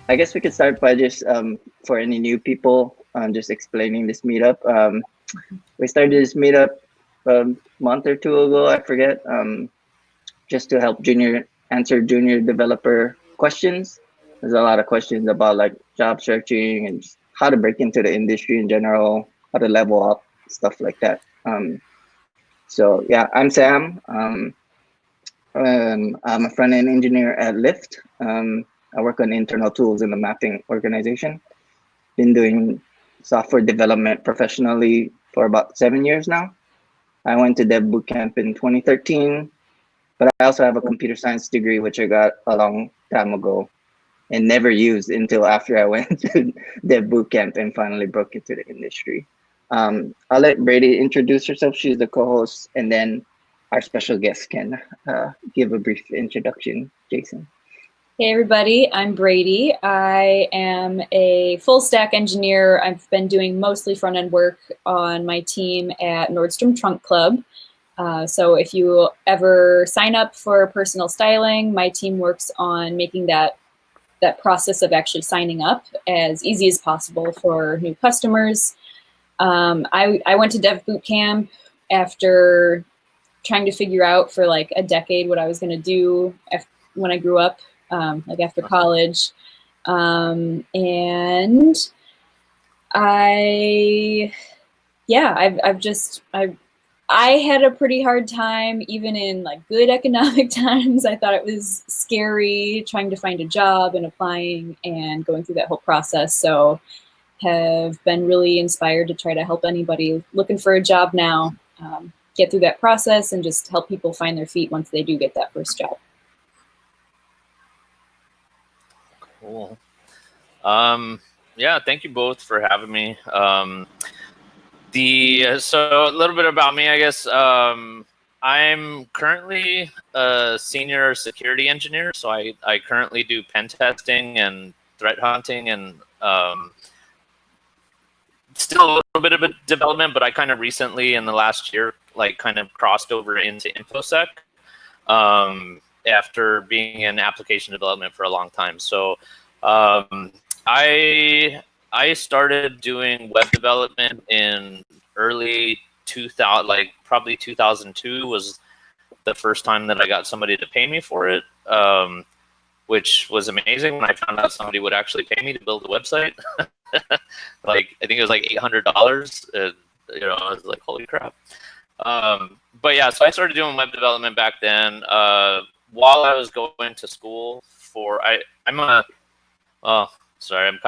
I guess we could start by just for any new people, just explaining this meetup. We started this meetup a month or two ago, I forget, just to help answer junior developer questions. There's a lot of questions about like job searching and just how to break into the industry in general, how to level up, stuff like that. So yeah, I'm Sam. I'm a front-end engineer at Lyft. I work on internal tools in the mapping organization. Been doing software development professionally for about 7 years now. I went to Dev Bootcamp in 2013, but I also have a computer science degree, which I got a long time ago and never used until after I went to Dev Bootcamp and finally broke into the industry. I'll let Brady introduce herself. She's the co-host, and then our special guest can give a brief introduction. Jason. Hey everybody, I'm Brady. I am a full stack engineer. I've been doing mostly front-end work on my team at Nordstrom Trunk Club. So if you ever sign up for personal styling, my team works on making that process of actually signing up as easy as possible for new customers. I went to Dev Bootcamp after trying to figure out for like a decade what I was going to do when I grew up. Like after college, and I had a pretty hard time, even in like good economic times. I thought it was scary trying to find a job and applying and going through that whole process. So have been really inspired to try to help anybody looking for a job now, get through that process and just help people find their feet once they do get that first job. Cool. Yeah, thank you both for having me. So a little bit about me, I guess. I'm currently a senior security engineer. So I currently do pen testing and threat hunting and still a little bit of a development, but I kind of recently in the last year, like kind of crossed over into InfoSec. After being in application development for a long time. So I started doing web development in early 2000, like probably 2002 was the first time that I got somebody to pay me for it, which was amazing when I found out somebody would actually pay me to build a website. Like, I think it was like $800. You know, I was like, holy crap. But yeah, so I started doing web development back then. While I was going to school I'm kind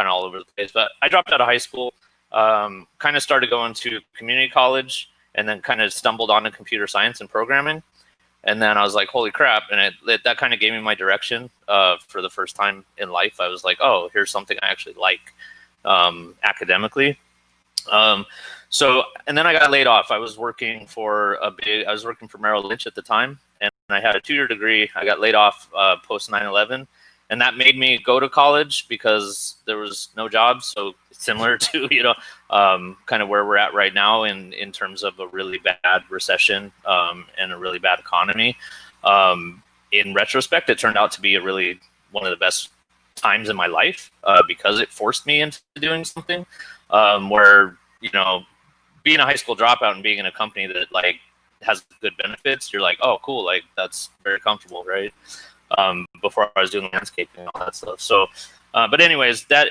of all over the place, but I dropped out of high school, kind of started going to community college, and then kind of stumbled onto computer science and programming. And then I was like, holy crap. And that kind of gave me my direction for the first time in life. I was like, oh, here's something I actually like academically. And then I got laid off. I was working for Merrill Lynch at the time, and I had a 2-year degree. I got laid off post 9/11, and that made me go to college because there was no jobs. So similar to kind of where we're at right now in terms of a really bad recession and a really bad economy. In retrospect, it turned out to be one of the best times in my life because it forced me into doing something where being a high school dropout and being in a company that like has good benefits, you're like, oh, cool, like that's very comfortable, right? Before I was doing landscaping and all that stuff. So, but anyways, I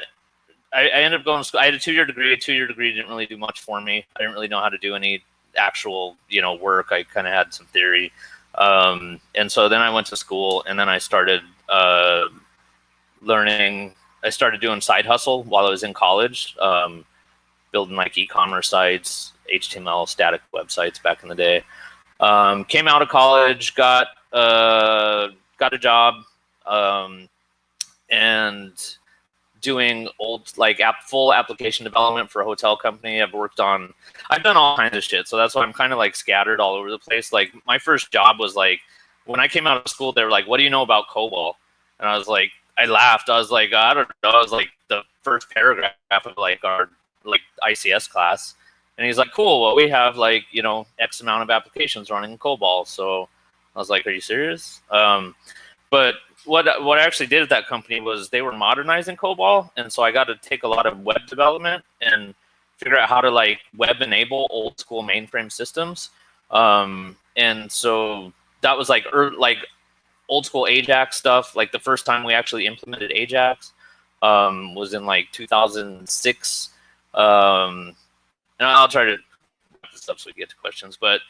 ended up going to school. I had a 2-year degree. A 2-year degree didn't really do much for me. I didn't really know how to do any actual, work. I kind of had some theory. And so then I went to school, and then I started learning. I started doing side hustle while I was in college. Building like e-commerce sites, HTML static websites back in the day. Came out of college, got a job, and doing full application development for a hotel company. I've done all kinds of shit. So that's why I'm kind of like scattered all over the place. Like my first job was like, when I came out of school, they were like, what do you know about COBOL? And I was like, I laughed. I was like, I don't know. I was like the first paragraph of like our ICS class, and he's like, cool, well, we have like X amount of applications running in COBOL. So I was like, are you serious? But what I actually did at that company was they were modernizing COBOL, and so I got to take a lot of web development and figure out how to like web enable old school mainframe systems. And so that was like old school Ajax stuff. Like the first time we actually implemented Ajax was in like 2006. And I'll try to wrap this up so we get to questions, but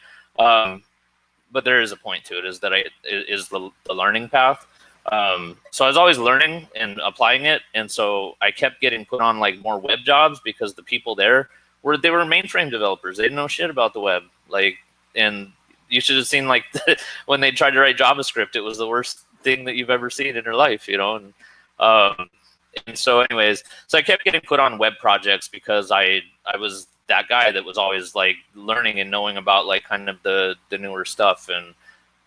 there is a point to it, is that is the learning path. So I was always learning and applying it, and so I kept getting put on like more web jobs because the people there were mainframe developers. They didn't know shit about the web, like, and you should have seen like when they tried to write JavaScript, it was the worst thing that you've ever seen in your life, you know. And so anyways, so I kept getting put on web projects because I was that guy that was always like learning and knowing about like kind of the newer stuff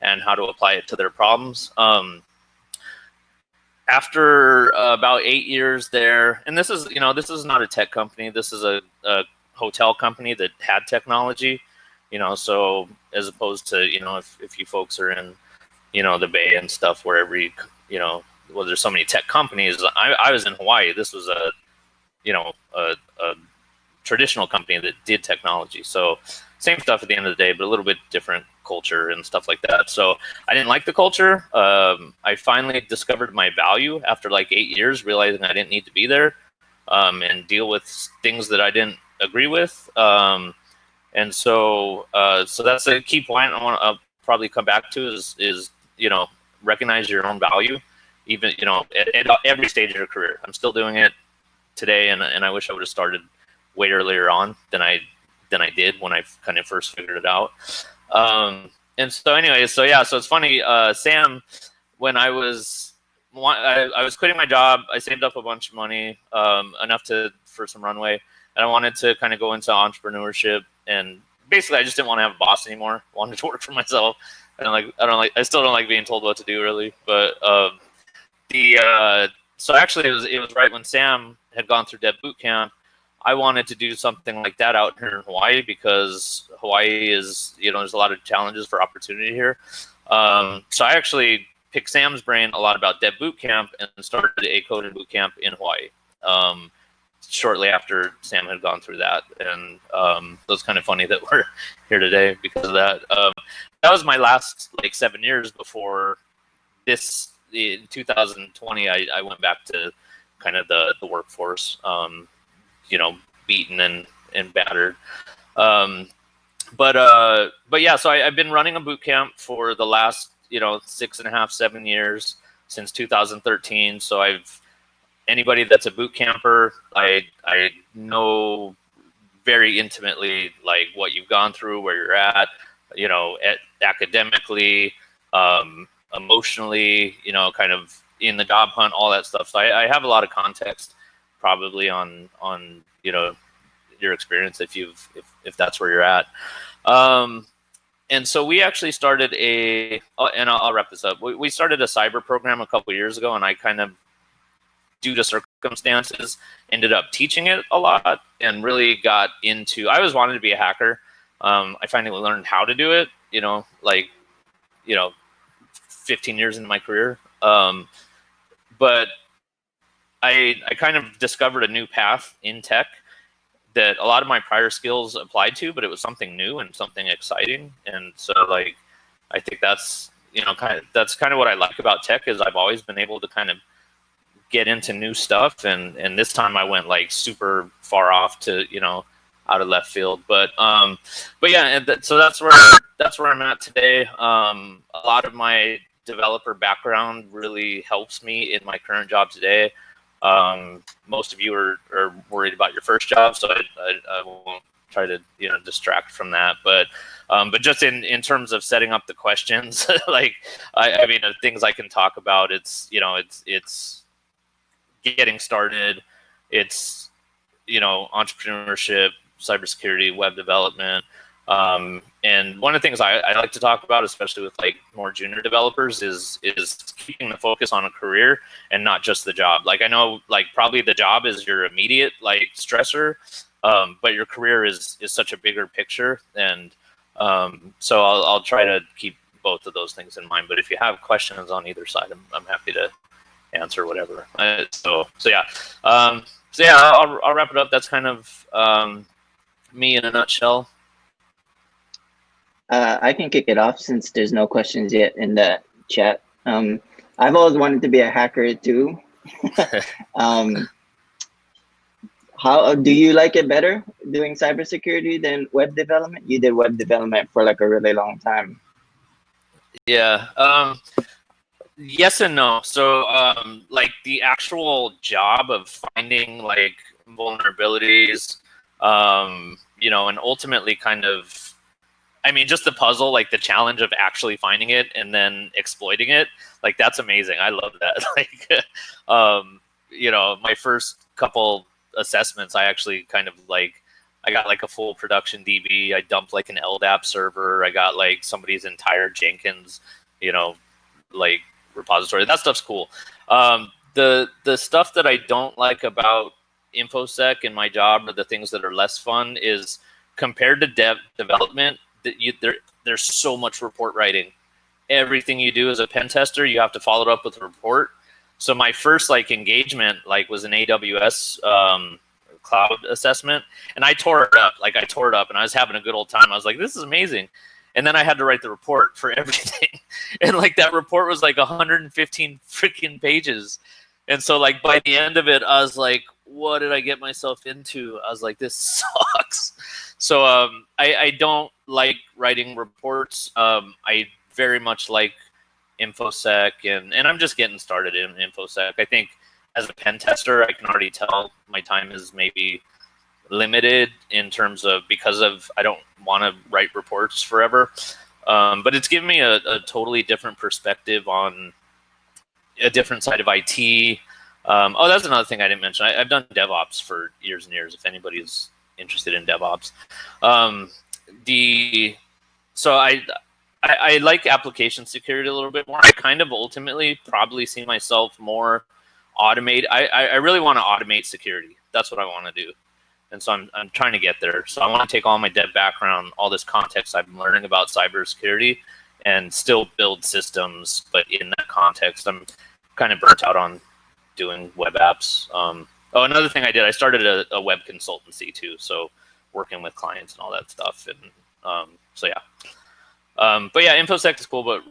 and how to apply it to their problems. After about 8 years there, and this is not a tech company. This is a hotel company that had technology, you know. So as opposed to, you know, if you folks are in, you know, the Bay and stuff, where every, you know, well, there's so many tech companies. I was in Hawaii. This was a traditional company that did technology. So same stuff at the end of the day, but a little bit different culture and stuff like that. So I didn't like the culture. I finally discovered my value after like 8 years, realizing I didn't need to be there and deal with things that I didn't agree with. And so that's a key point I want to probably come back to is, you know, recognize your own value, even, you know, at every stage of your career. I'm still doing it today, and I wish I would have started way earlier on than I did when I kind of first figured it out. And so anyway, so yeah, so it's funny, Sam, when I was quitting my job, I saved up a bunch of money, enough for some runway, and I wanted to kind of go into entrepreneurship, and basically I just didn't want to have a boss anymore. I wanted to work for myself. I still don't like being told what to do, really. But so actually it was right when Sam had gone through Dev Bootcamp. I wanted to do something like that out here in Hawaii, because Hawaii is, you know, there's a lot of challenges for opportunity here. So I actually picked Sam's brain a lot about Dev Bootcamp and started a coding bootcamp in Hawaii shortly after Sam had gone through that. And it was kind of funny that we're here today because of that. That was my last like 7 years before this. In 2020, I went back to kind of the workforce. You know, beaten and battered. But yeah, so I've been running a boot camp for the last, you know, 6.5, 7 years, since 2013. So anybody that's a boot camper, I know very intimately like what you've gone through, where you're at, you know, academically, emotionally, you know, kind of in the job hunt, all that stuff. So I have a lot of context probably on you know, your experience if that's where you're at. And so we actually started and I'll wrap this up. We started a cyber program a couple of years ago, and I kind of, due to circumstances, ended up teaching it a lot and really got into, I always wanted to be a hacker. I finally learned how to do it, you know, like, you know, 15 years into my career. But I kind of discovered a new path in tech that a lot of my prior skills applied to, but it was something new and something exciting. And so like, I think that's, you know, that's kind of what I like about tech, is I've always been able to kind of get into new stuff. And this time I went like super far off to, you know, out of left field. But yeah, so that's where I'm at today. A lot of my developer background really helps me in my current job today. Most of you are worried about your first job, so I won't try to, you know, distract from that. But just in terms of setting up the questions, like I mean, the things I can talk about, it's, you know, it's getting started, it's, you know, entrepreneurship, cybersecurity, web development. And one of the things I like to talk about, especially with like more junior developers, is keeping the focus on a career and not just the job. Like, I know like probably the job is your immediate like stressor, but your career is such a bigger picture. And so I'll try to keep both of those things in mind. But if you have questions on either side, I'm happy to answer whatever. So yeah. I'll wrap it up. That's kind of me in a nutshell. I can kick it off since there's no questions yet in the chat. I've always wanted to be a hacker too. How do you like it better doing cybersecurity than web development? You did web development for like a really long time. Yeah. Yes and no. So like the actual job of finding like vulnerabilities, you know, and ultimately kind of, I mean, just the puzzle, like the challenge of actually finding it and then exploiting it, like that's amazing. I love that. Like, you know, my first couple assessments, I actually kind of like, I got like a full production DB. I dumped like an LDAP server. I got like somebody's entire Jenkins, you know, like repository. That stuff's cool. The stuff that I don't like about InfoSec in my job, or the things that are less fun, is compared to development, there's so much report writing. Everything you do as a pen tester, you have to follow it up with a report. So my first like engagement like was an AWS cloud assessment, and I tore it up. Like I tore it up, and I was having a good old time. I was like, this is amazing. And then I had to write the report for everything, and like that report was like 115 freaking pages. And so like by the end of it, I was like, what did I get myself into? I was like, this sucks. So I don't like writing reports. I very much like InfoSec, and I'm just getting started in InfoSec. I think as a pen tester, I can already tell my time is maybe limited in terms of, because of, I don't want to write reports forever. But it's given me a totally different perspective on a different side of IT. Oh, that's another thing I didn't mention. I've done DevOps for years and years, if anybody's interested in DevOps. So I like application security a little bit more. I kind of ultimately probably see myself more automate. I really want to automate security. That's what I want to do. And so I'm trying to get there. So I want to take all my dev background, all this context I'm learning about cybersecurity, and still build systems. But in that context, I'm kind of burnt out on doing web apps. Oh, another thing I did, I started a web consultancy too. So working with clients and all that stuff. And so yeah. But yeah, InfoSec is cool, but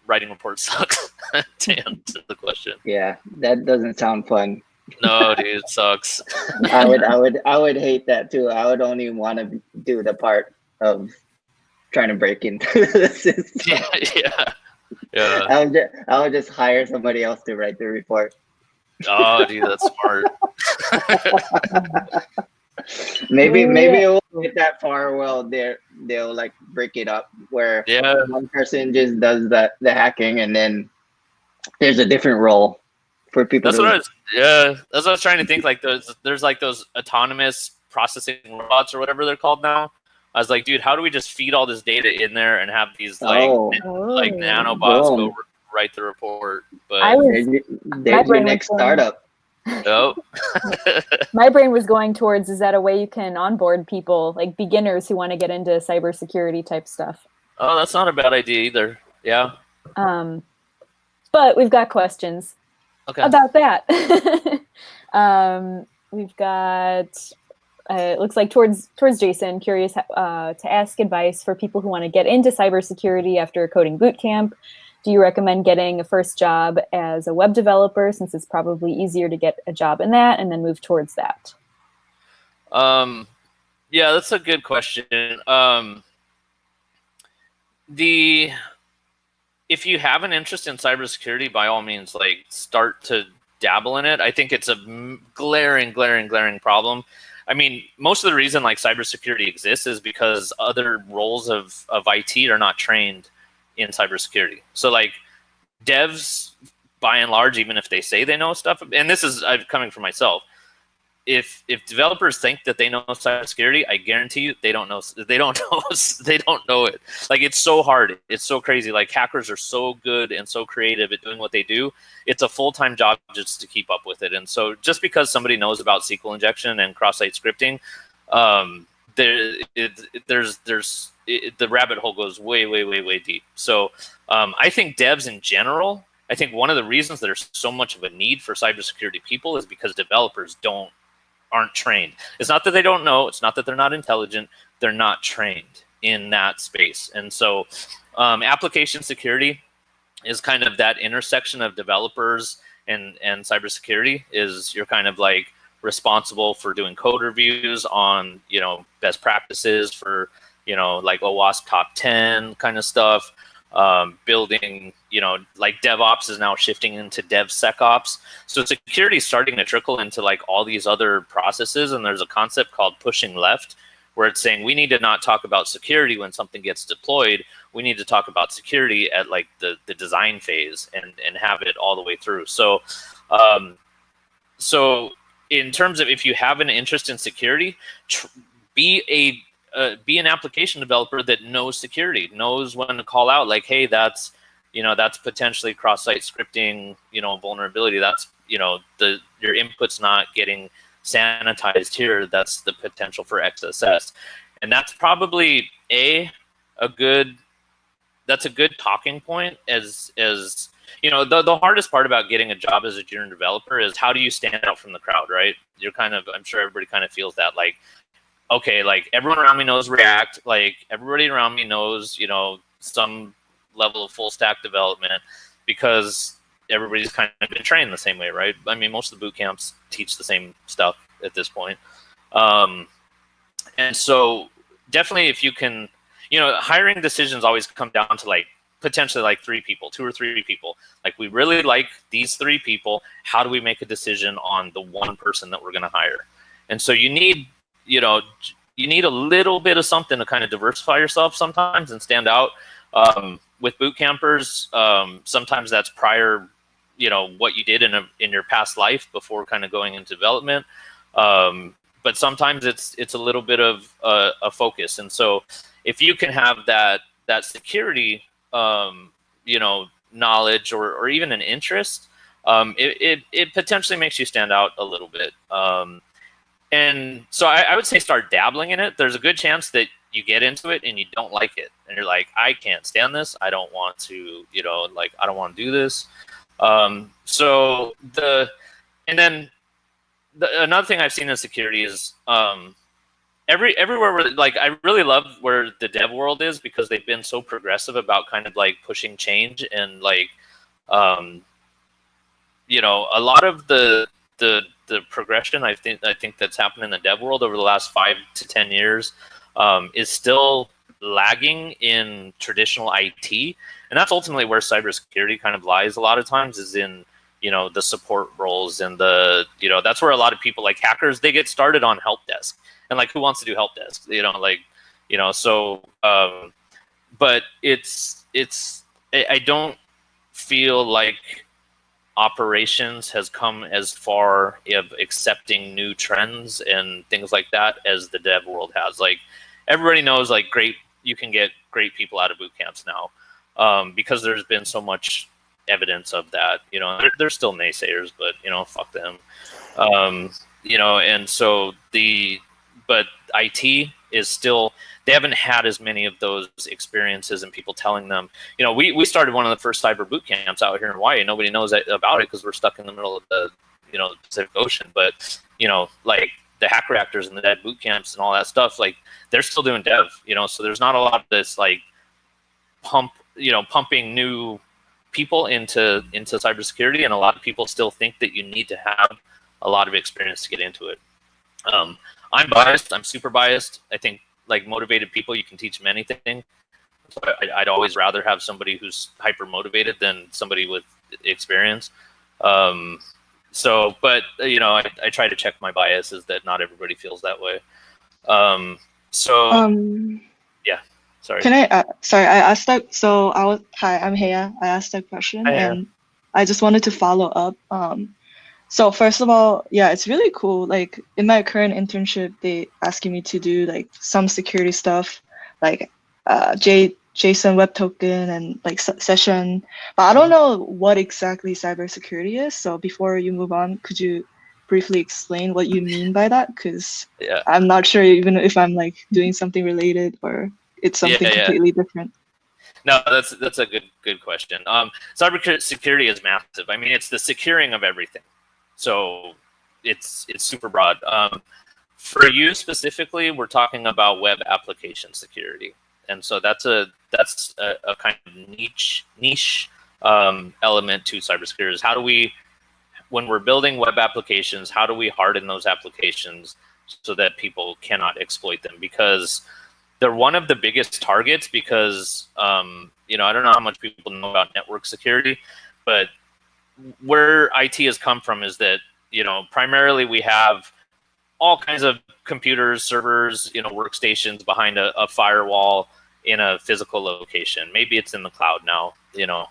writing reports sucks. To answer the question. Yeah, that doesn't sound fun. No, dude, it sucks. I would hate that too. I would only want to do the part of trying to break into the system. Yeah. I would just hire somebody else to write the report. Oh, dude, that's smart. maybe it won't get that far. Well, they'll like break it up where one person just does the hacking, and then there's a different role for people. That's what I was trying to think. Like there's like those autonomous processing robots or whatever they're called now. I was like, dude, how do we just feed all this data in there and have these like nanobots go write the report? But there's your next startup. Nope. My brain was going towards, is that a way you can onboard people, like beginners who want to get into cybersecurity type stuff? Oh, that's not a bad idea either. Yeah. But we've got questions about that. We've got, it looks like towards Jason, curious to ask advice for people who want to get into cybersecurity after a coding bootcamp. Do you recommend getting a first job as a web developer, since it's probably easier to get a job in that and then move towards that? Yeah, that's a good question. If you have an interest in cybersecurity, by all means, like start to dabble in it. I think it's a glaring problem. I mean, most of the reason like cybersecurity exists is because other roles of IT are not trained in cybersecurity. So like devs, by and large, even if they say they know stuff, and this is coming from myself, if developers think that they know cybersecurity, I guarantee you they don't know it. Like it's so hard, it's so crazy. Like hackers are so good and so creative at doing what they do. It's a full-time job just to keep up with it. And so just because somebody knows about SQL injection and cross-site scripting the rabbit hole goes way deep. So I think devs in general, I think one of the reasons there's so much of a need for cybersecurity people is because developers aren't trained. It's not that they don't know, it's not that they're not intelligent, they're not trained in that space. And so application security is kind of that intersection of developers and cybersecurity. Is you're kind of like responsible for doing code reviews on, you know, best practices for, you know, like OWASP top 10 kind of stuff, building, you know, like DevOps is now shifting into DevSecOps. So security is starting to trickle into like all these other processes. And there's a concept called pushing left, where it's saying we need to not talk about security when something gets deployed. We need to talk about security at like the design phase and have it all the way through. So, so in terms of if you have an interest in security, be an application developer that knows security, knows when to call out, like, hey, that's, you know, that's potentially cross-site scripting, you know, vulnerability. That's, you know, your input's not getting sanitized here. That's the potential for XSS. And that's probably a good talking point as you know, the hardest part about getting a job as a junior developer is how do you stand out from the crowd, right? You're kind of, I'm sure everybody kind of feels that, like, okay, like everyone around me knows React, like everybody around me knows, you know, some level of full stack development because everybody's kind of been trained the same way, right? I mean, most of the boot camps teach the same stuff at this point. And so definitely if you can, you know, hiring decisions always come down to like potentially like 3 people, 2 or 3 people. Like, we really like these 3 people. How do we make a decision on the one person that we're going to hire? And so you need, you know, you need a little bit of something to kind of diversify yourself sometimes and stand out. With boot campers, sometimes that's prior, you know, what you did in your past life before kind of going into development. But sometimes it's a little bit of a focus. And so if you can have that security, you know, knowledge or even an interest, it potentially makes you stand out a little bit. And so I would say start dabbling in it. There's a good chance that you get into it and you don't like it. And you're like, I can't stand this. I don't want to, you know, like, I don't want to do this. Another thing I've seen in security is everywhere where, like, I really love where the dev world is because they've been so progressive about kind of like pushing change and like, you know, a lot of the progression I think that's happened in the dev world over the last 5 to 10 years is still lagging in traditional IT, and that's ultimately where cybersecurity kind of lies a lot of times, is in, you know, the support roles and the, you know, that's where a lot of people, like hackers, they get started on help desk, and like, who wants to do help desk, you know, like, you know, so but I don't feel like operations has come as far of accepting new trends and things like that as the dev world has. Like, everybody knows, like, you can get great people out of boot camps now, because there's been so much evidence of that. You know, there's still naysayers, but, you know, fuck them. You know, and so but IT is still, they haven't had as many of those experiences and people telling them, you know, we started one of the first cyber boot camps out here in Hawaii. Nobody knows about it because we're stuck in the middle of the, you know, Pacific Ocean. But, you know, like the hack reactors and the dev boot camps and all that stuff, like, they're still doing dev, you know, so there's not a lot of this like pumping new people into cybersecurity. And a lot of people still think that you need to have a lot of experience to get into it. I'm biased. I'm super biased. I think, like, motivated people, you can teach them anything. So I'd always rather have somebody who's hyper motivated than somebody with experience. So, but, you know, I try to check my biases that not everybody feels that way. Yeah, sorry. Can I, sorry, I asked that, so hi, I'm Heya. I asked that question. Hi, and I just wanted to follow up. So first of all, yeah, it's really cool. Like, in my current internship, they asking me to do like some security stuff, like JSON web token and like session, but I don't know what exactly cybersecurity is. So before you move on, could you briefly explain what you mean by that? Because Yeah. I'm not sure even if I'm like doing something related or it's something completely different. No, that's a good question. Cybersecurity is massive. I mean, it's the securing of everything. So it's super broad. For you specifically, we're talking about web application security, and so that's a kind of niche element to cybersecurity. Is how do we, when we're building web applications, how do we harden those applications so that people cannot exploit them? Because they're one of the biggest targets. Because you know, I don't know how much people know about network security, but where IT has come from is that, you know, primarily we have all kinds of computers, servers, you know, workstations behind a firewall in a physical location. Maybe it's in the cloud now, you know,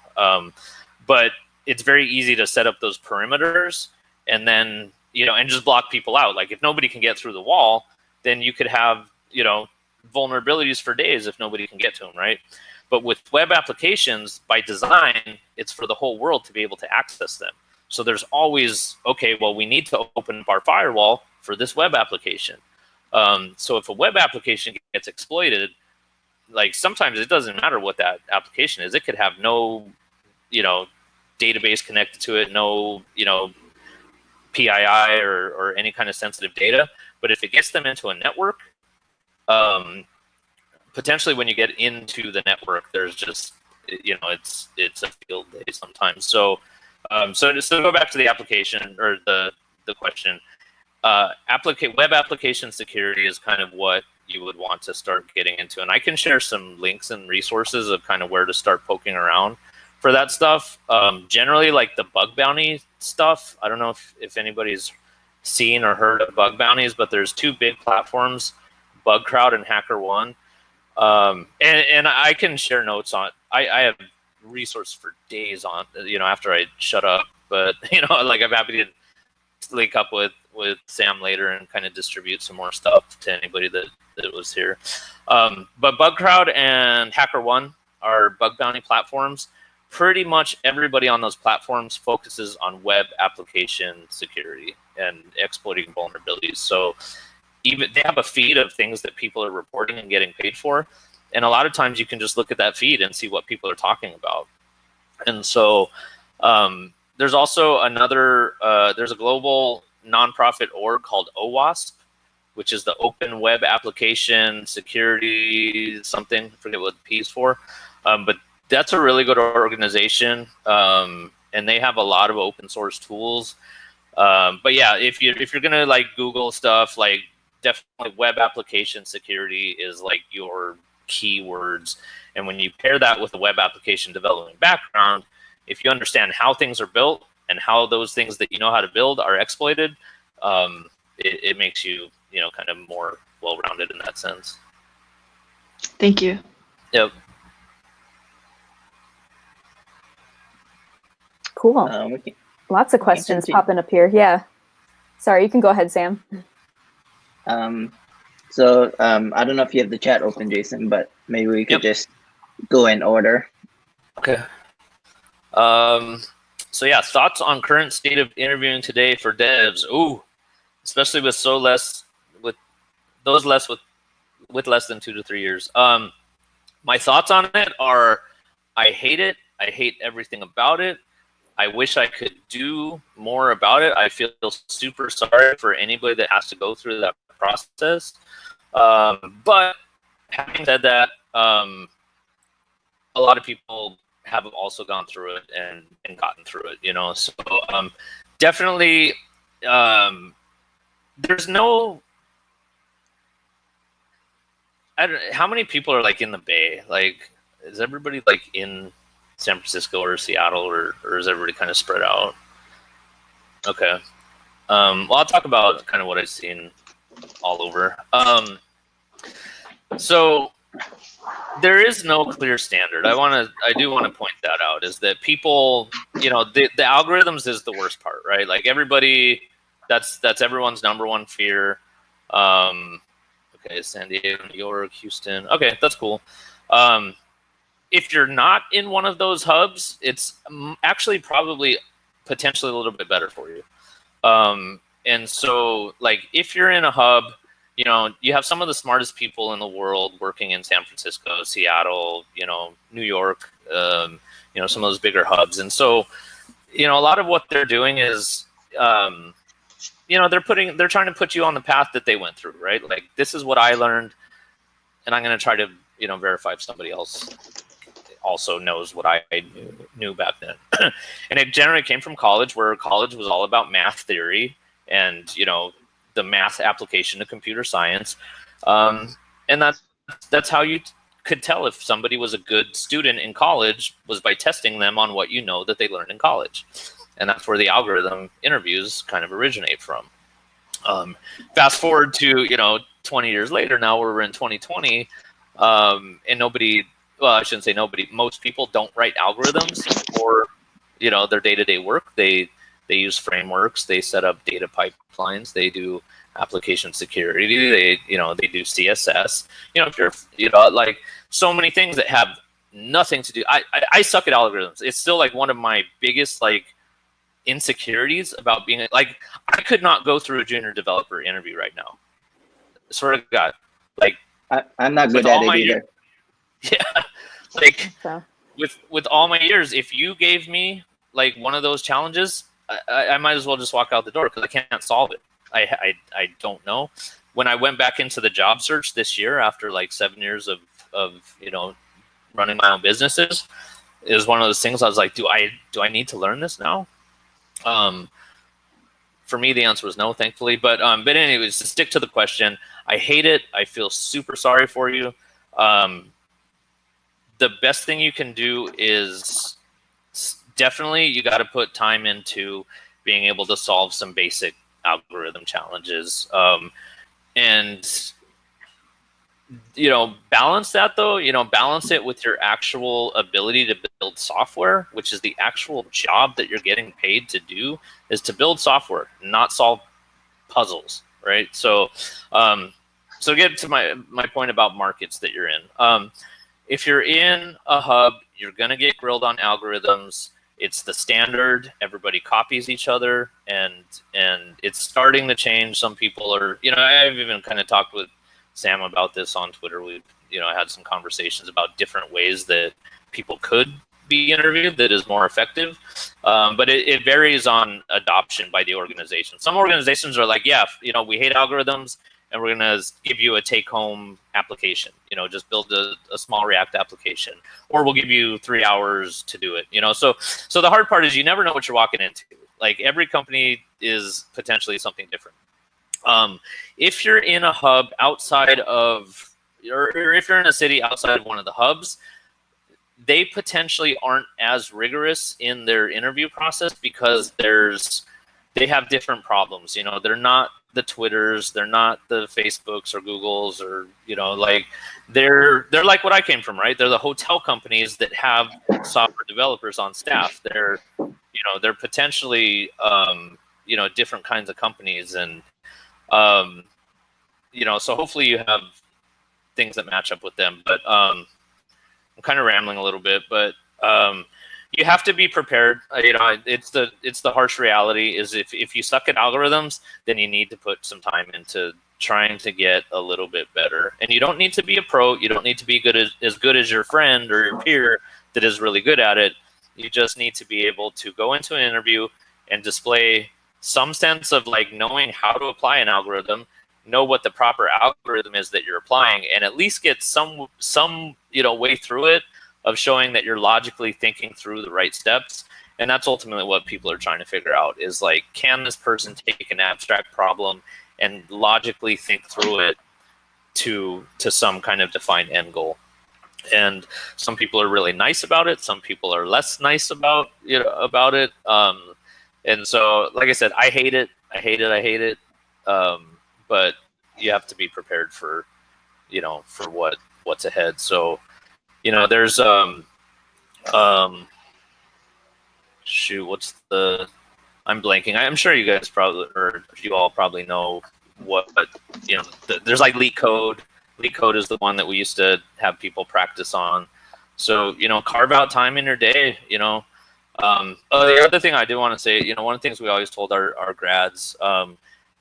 but it's very easy to set up those perimeters and then, you know, and just block people out. Like if nobody can get through the wall, then you could have, you know, vulnerabilities for days if nobody can get to them, right? But with web applications, by design, it's for the whole world to be able to access them. So there's always, okay, well, we need to open up our firewall for this web application. So if a web application gets exploited, like sometimes it doesn't matter what that application is. It could have no, you know, database connected to it, no, you know, PII or any kind of sensitive data. But if it gets them into a network, potentially when you get into the network, there's just, you know, it's a field day sometimes. So so just to go back to the application or the question, web application security is kind of what you would want to start getting into. And I can share some links and resources of kind of where to start poking around for that stuff. Generally, like the bug bounty stuff, I don't know if anybody's seen or heard of bug bounties, but there's two big platforms, BugCrowd and HackerOne. And I can share notes on, I have resources for days on, you know, after I shut up, but, you know, like I'm happy to link up with Sam later and kind of distribute some more stuff to anybody that was here. But BugCrowd and HackerOne are bug bounty platforms. Pretty much everybody on those platforms focuses on web application security and exploiting vulnerabilities. So even they have a feed of things that people are reporting and getting paid for. And a lot of times you can just look at that feed and see what people are talking about. And so there's also another, there's a global nonprofit org called OWASP, which is the Open Web Application Security something, I forget what the P is for. But that's a really good organization. And they have a lot of open source tools. But yeah, if you're gonna like Google stuff, like definitely web application security is like your keywords. And when you pair that with a web application development background, if you understand how things are built and how those things that you know how to build are exploited, it makes you, you know, kind of more well-rounded in that sense. Thank you. Yep. Cool. Lots of questions popping up here. Yeah. Sorry, you can go ahead, Sam. So I don't know if you have the chat open, Jason, but maybe we could just go in order. Okay. So yeah, thoughts on current state of interviewing today for devs? Ooh, especially with those less than 2 to 3 years. My thoughts on it are, I hate it. I hate everything about it. I wish I could do more about it. I feel super sorry for anybody that has to go through that process. But having said that, a lot of people have also gone through it and gotten through it, you know. So definitely, there's no. I don't. How many people are like in the Bay? Like, is everybody like in San Francisco or Seattle, or is everybody kind of spread out? Okay. Well, I'll talk about kind of what I've seen all over. So there is no clear standard. I do want to point that out, is that people, you know, the algorithms is the worst part, right? Like everybody, that's everyone's number one fear. Okay, San Diego, New York, Houston. Okay, that's cool. If you're not in one of those hubs, it's actually probably potentially a little bit better for you. And so, like, if you're in a hub, you know, you have some of the smartest people in the world working in San Francisco, Seattle, you know, New York, you know, some of those bigger hubs. And so, you know, a lot of what they're doing is, you know, they're trying to put you on the path that they went through, right? Like, this is what I learned, and I'm going to try to, you know, verify if somebody else also knows what I knew back then. And it generally came from college, where college was all about math theory and, you know, the math application to computer science. And that's how you could tell if somebody was a good student in college, was by testing them on what you know that they learned in college. And that's where the algorithm interviews kind of originate from. Fast forward to, you know, 20 years later, now we're in 2020, and nobody, well, I shouldn't say nobody, most people don't write algorithms for, you know, their day-to-day work. They use frameworks, they set up data pipelines, they do application security, they do CSS. You know, if you're, you know, like, so many things that have nothing to do. I suck at algorithms. It's still like one of my biggest, like, insecurities about being, like, I could not go through a junior developer interview right now. I swear to God. Like, I'm not good at it either. Yeah, like, So. with all my years, if you gave me like one of those challenges, I might as well just walk out the door, because I can't solve it. I don't know. When I went back into the job search this year after like 7 years of you know, running my own businesses, it was one of those things I was like, do I need to learn this now? For me, the answer was no, thankfully. But anyways, to stick to the question, I hate it. I feel super sorry for you. The best thing you can do is definitely, you got to put time into being able to solve some basic algorithm challenges. And, you know, balance that though, you know, balance it with your actual ability to build software, which is the actual job that you're getting paid to do, is to build software, not solve puzzles, right? So, so get to my point about markets that you're in. If you're in a hub, you're going to get grilled on algorithms. It's the standard. Everybody copies each other, and it's starting to change. Some people are, you know, I've even kind of talked with Sam about this on Twitter. We've, you know, had some conversations about different ways that people could be interviewed that is more effective. But it varies on adoption by the organization. Some organizations are like, yeah, you know, we hate algorithms, and we're going to give you a take-home application. You know, just build a small React application, or we'll give you 3 hours to do it. You know, so the hard part is you never know what you're walking into. Like, every company is potentially something different. If you're in a hub outside of, or if you're in a city outside of one of the hubs, they potentially aren't as rigorous in their interview process, because they have different problems. You know, they're not the Twitters, they're not the Facebooks or Googles, or, you know, like, they're like what I came from, right? They're the hotel companies that have software developers on staff. They're, you know, they're potentially, you know, different kinds of companies. And, you know, so hopefully you have things that match up with them. But I'm kind of rambling a little bit, but you have to be prepared. You know, it's the harsh reality is if you suck at algorithms, then you need to put some time into trying to get a little bit better. And you don't need to be a pro. You don't need to be as good as your friend or your peer that is really good at it. You just need to be able to go into an interview and display some sense of, like, knowing how to apply an algorithm, know what the proper algorithm is that you're applying, and at least get some you know, way through it of showing that you're logically thinking through the right steps. And that's ultimately what people are trying to figure out, is like, can this person take an abstract problem and logically think through it to some kind of defined end goal. And some people are really nice about it, some people are less nice about it. And so, like I said, I hate it. But you have to be prepared for, you know, for what's ahead. So, you know, there's shoot, what's the, I'm blanking. I'm sure you guys probably, or you all probably know what, you know, there's like Leak Code. Leak Code is the one that we used to have people practice on. So, you know, carve out time in your day, you know. The other thing I do want to say, you know, one of the things we always told our grads,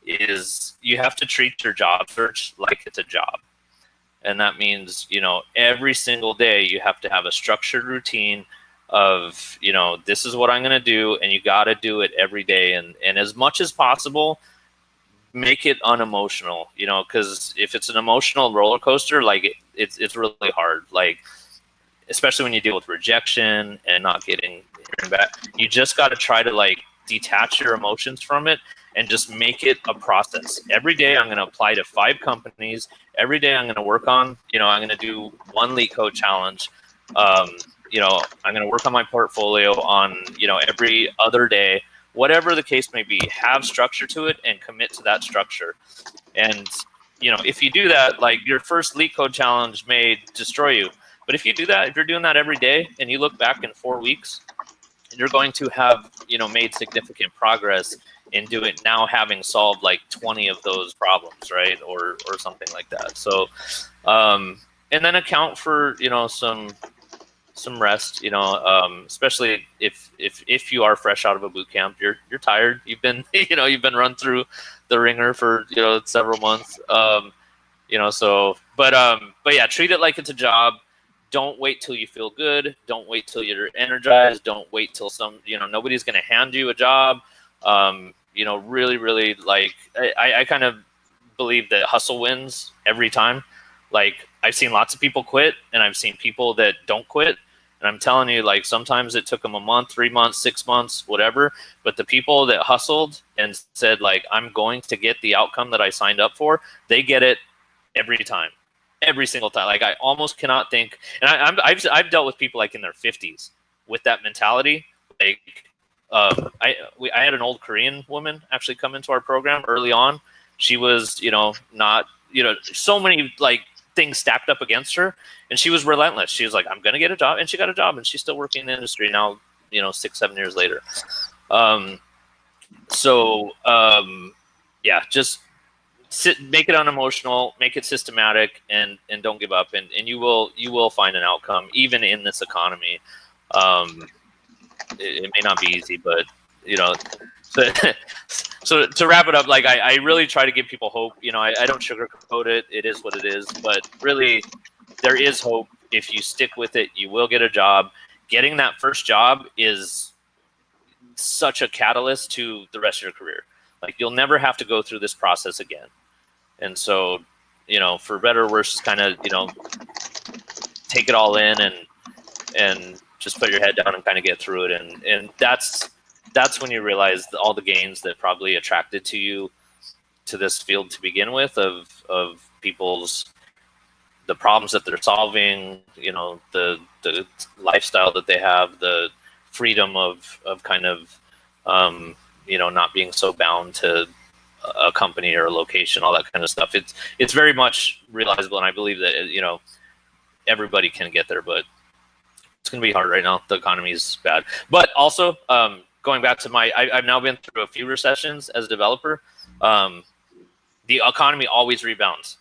is you have to treat your job search like it's a job. And that means, you know, every single day you have to have a structured routine of, you know, this is what I'm going to do, and you got to do it every day. And as much as possible, make it unemotional, you know, because if it's an emotional roller coaster, like it's really hard. Like, especially when you deal with rejection and not hearing back, you just got to try to like detach your emotions from it and just make it a process. Every day I'm going to apply to 5 companies. Every day I'm going to work on, you know, I'm going to do 1 Leak Code challenge. You know, I'm going to work on my portfolio on, you know, every other day, whatever the case may be. Have structure to it and commit to that structure. And, you know, if you do that, like your first Leak Code challenge may destroy you. But if you do that, if you're doing that every day and you look back in 4 weeks, you're going to have, you know, made significant progress in doing, now having solved like 20 of those problems, right? Or something like that. So, and then account for, you know, some rest, you know, especially if you are fresh out of a boot camp, you're tired. You've been, you know, you've been run through the ringer for, you know, several months. You know, so, but yeah, treat it like it's a job. Don't wait till you feel good. Don't wait till you're energized. Don't wait till you know, nobody's going to hand you a job. You know, really, really, like, I kind of believe that hustle wins every time. Like, I've seen lots of people quit, and I've seen people that don't quit. And I'm telling you, like, sometimes it took them a month, 3 months, 6 months, whatever. But the people that hustled and said, like, I'm going to get the outcome that I signed up for, they get it every time. Every single time. Like, I almost cannot think, and I've dealt with people like in their 50s with that mentality. Like, I had an old Korean woman actually come into our program early on. She was, you know, not, you know, so many like things stacked up against her, and she was relentless. She was like, I'm gonna get a job, and she got a job, and she's still working in the industry now, you know, 6-7 years later. Yeah, just make it unemotional, make it systematic, and don't give up, and you will find an outcome even in this economy. It may not be easy, but, you know, so to wrap it up, like, I really try to give people hope. You know, I don't sugarcoat it. It is what it is, but really there is hope. If you stick with it, you will get a job. Getting that first job is such a catalyst to the rest of your career. Like, you'll never have to go through this process again. And so, you know, for better or worse, just kind of, you know, take it all in and just put your head down and kind of get through it. And that's when you realize all the gains that probably attracted to you to this field to begin with, of people's, the problems that they're solving, you know, the lifestyle that they have, the freedom of kind of, you know, not being so bound to a company or a location, all that kind of stuff. It's very much realizable, and I believe that, you know, everybody can get there, but it's going to be hard right now. The economy is bad. But also, going back to I've now been through a few recessions as a developer. The economy always rebounds.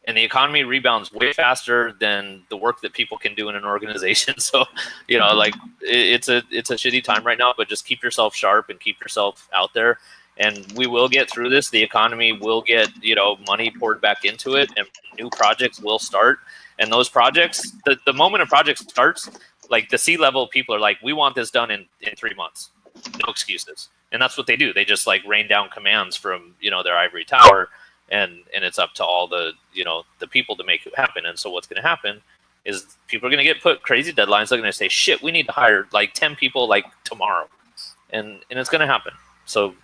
And the economy rebounds way faster than the work that people can do in an organization. So, you know, like, it's a shitty time right now, but just keep yourself sharp and keep yourself out there. And we will get through this. The economy will get, you know, money poured back into it, and new projects will start. And those projects, the moment a project starts, like, the C-level people are like, we want this done in 3 months. No excuses. And that's what they do. They just, like, rain down commands from, you know, their ivory tower. And it's up to all the, you know, the people to make it happen. And so what's going to happen is people are going to get put crazy deadlines. They're going to say, shit, we need to hire like 10 people like tomorrow. And it's going to happen. So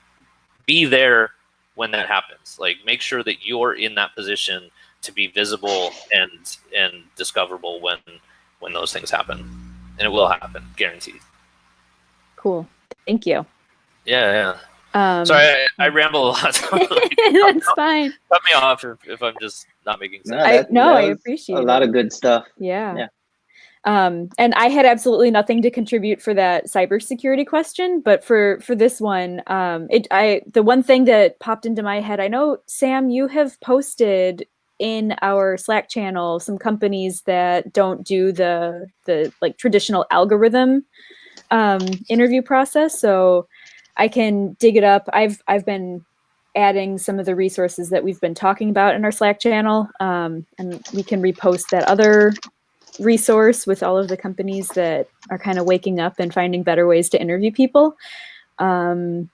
be there when that happens. Like, make sure that you're in that position to be visible and discoverable when those things happen. And it will happen, guaranteed. Cool. Thank you. Yeah. Sorry, I ramble a lot. That's fine. Cut me off if I'm just not making sense. I appreciate a lot of good stuff. Yeah. And I had absolutely nothing to contribute for that cybersecurity question, but for this one, the one thing that popped into my head, I know, Sam, you have posted in our Slack channel some companies that don't do the like traditional algorithm interview process. So I can dig it up. I've been adding some of the resources that we've been talking about in our Slack channel. And we can repost that other resource with all of the companies that are kind of waking up and finding better ways to interview people. And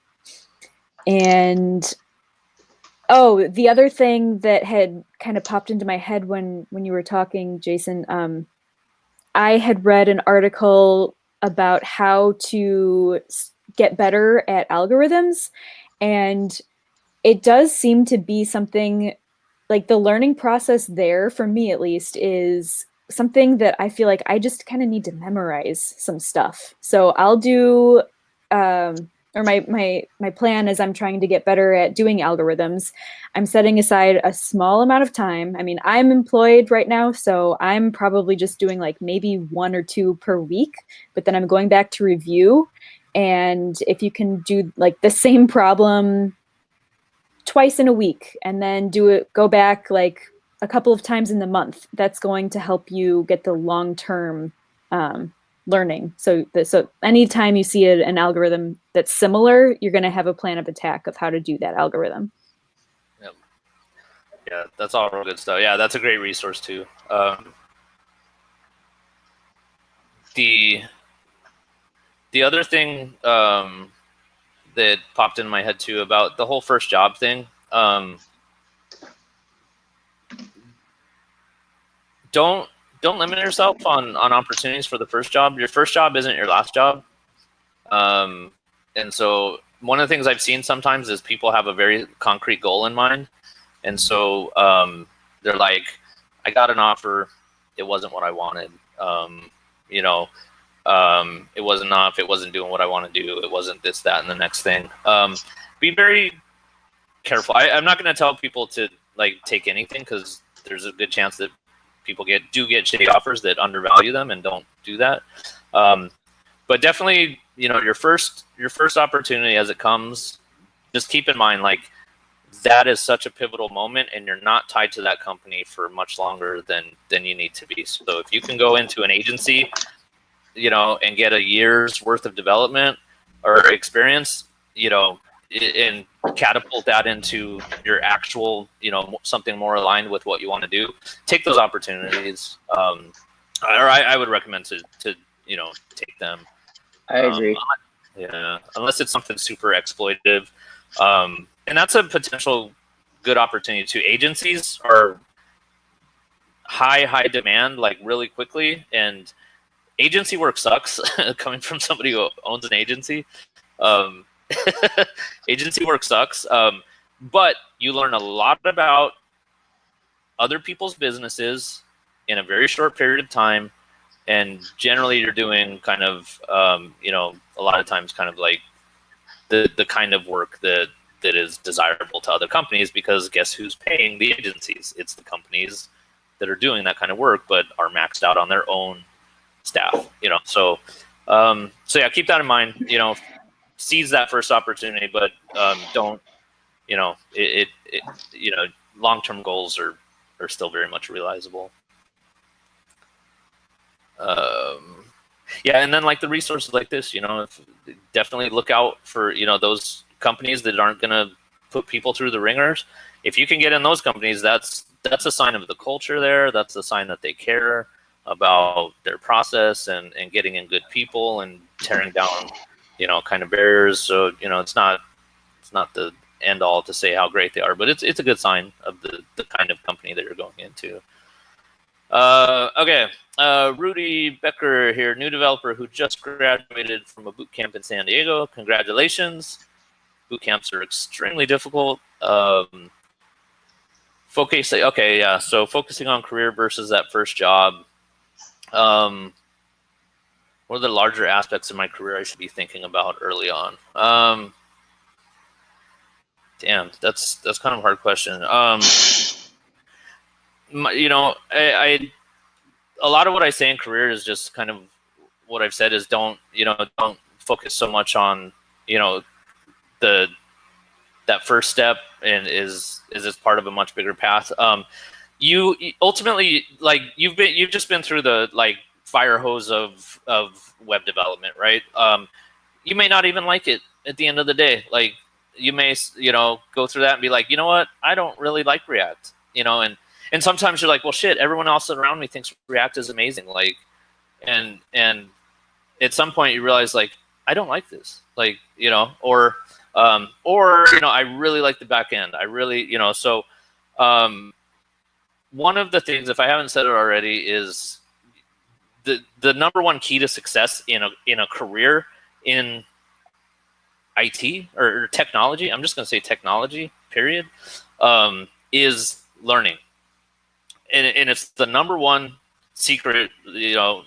oh, the other thing that had kind of popped into my head when you were talking, Jason, I had read an article about how to get better at algorithms, and it does seem to be something like the learning process there, for me at least, is something that I feel like I just kind of need to memorize some stuff. So I'll do, or my plan is I'm trying to get better at doing algorithms. I'm setting aside a small amount of time. I mean, I'm employed right now, so I'm probably just doing like maybe 1 or 2 per week, but then I'm going back to review. And if you can do like the same problem twice in a week and then go back like a couple of times in the month, that's going to help you get the long-term learning. So anytime you see an algorithm that's similar, you're going to have a plan of attack of how to do that algorithm. Yep. Yeah, that's all real good stuff. Yeah, that's a great resource too. The other thing that popped in my head too about the whole first job thing. Don't limit yourself on opportunities for the first job. Your first job isn't your last job. And so one of the things I've seen sometimes is people have a very concrete goal in mind. And so they're like, I got an offer. It wasn't what I wanted. It wasn't enough. It wasn't doing what I want to do. It wasn't this, that, and the next thing. Be very careful. I'm not going to tell people to like take anything, because there's a good chance that people do get shitty offers that undervalue them and don't do that. But definitely, your first opportunity as it comes, just keep in mind like that is such a pivotal moment, and you're not tied to that company for much longer than you need to be. So if you can go into an agency, and get a year's worth of development or experience, and catapult that into your actual, something more aligned with what you want to do, take those opportunities. I would recommend to take them. I agree. Yeah, unless it's something super exploitative. And that's a potential good opportunity too. Agencies are high demand, like really quickly, and agency work sucks. Coming from somebody who owns an agency, agency work sucks. But you learn a lot about other people's businesses in a very short period of time, and generally you're doing kind of, a lot of times kind of like the kind of work that is desirable to other companies, because guess who's paying the agencies? It's the companies that are doing that kind of work, but are maxed out on their own staff, so yeah, keep that in mind, seize that first opportunity, but don't, long-term goals are still very much realizable. Yeah, and then like the resources like this, definitely look out for, those companies that aren't going to put people through the ringers. If you can get in those companies, that's a sign of the culture there. That's a sign that they care about their process and getting in good people and tearing down, kind of barriers. So, it's not the end all to say how great they are, but it's a good sign of the kind of company that you're going into. Okay. Rudy Becker here, new developer who just graduated from a boot camp in San Diego. Congratulations. Boot camps are extremely difficult. Okay, yeah. So focusing on career versus that first job. What are the larger aspects of my career I should be thinking about early on? Damn, that's kind of a hard question. A lot of what I say in career is just kind of what I've said is don't focus so much on, that first step, and is this part of a much bigger path. You ultimately, like, you've just been through the like fire hose of web development, right? You may not even like it at the end of the day. Like, you may, you know, go through that and be like, you know what, I don't really like React, you know, and sometimes you're like, well, shit, everyone else around me thinks React is amazing, like, and at some point you realize, like, I don't like this, like, you know, or you know, I really like the back end, I really, you know, so one of the things, if I haven't said it already, is the number one key to success in a career in IT or technology, I'm just going to say technology, period, is learning. And it's the number one secret, you know,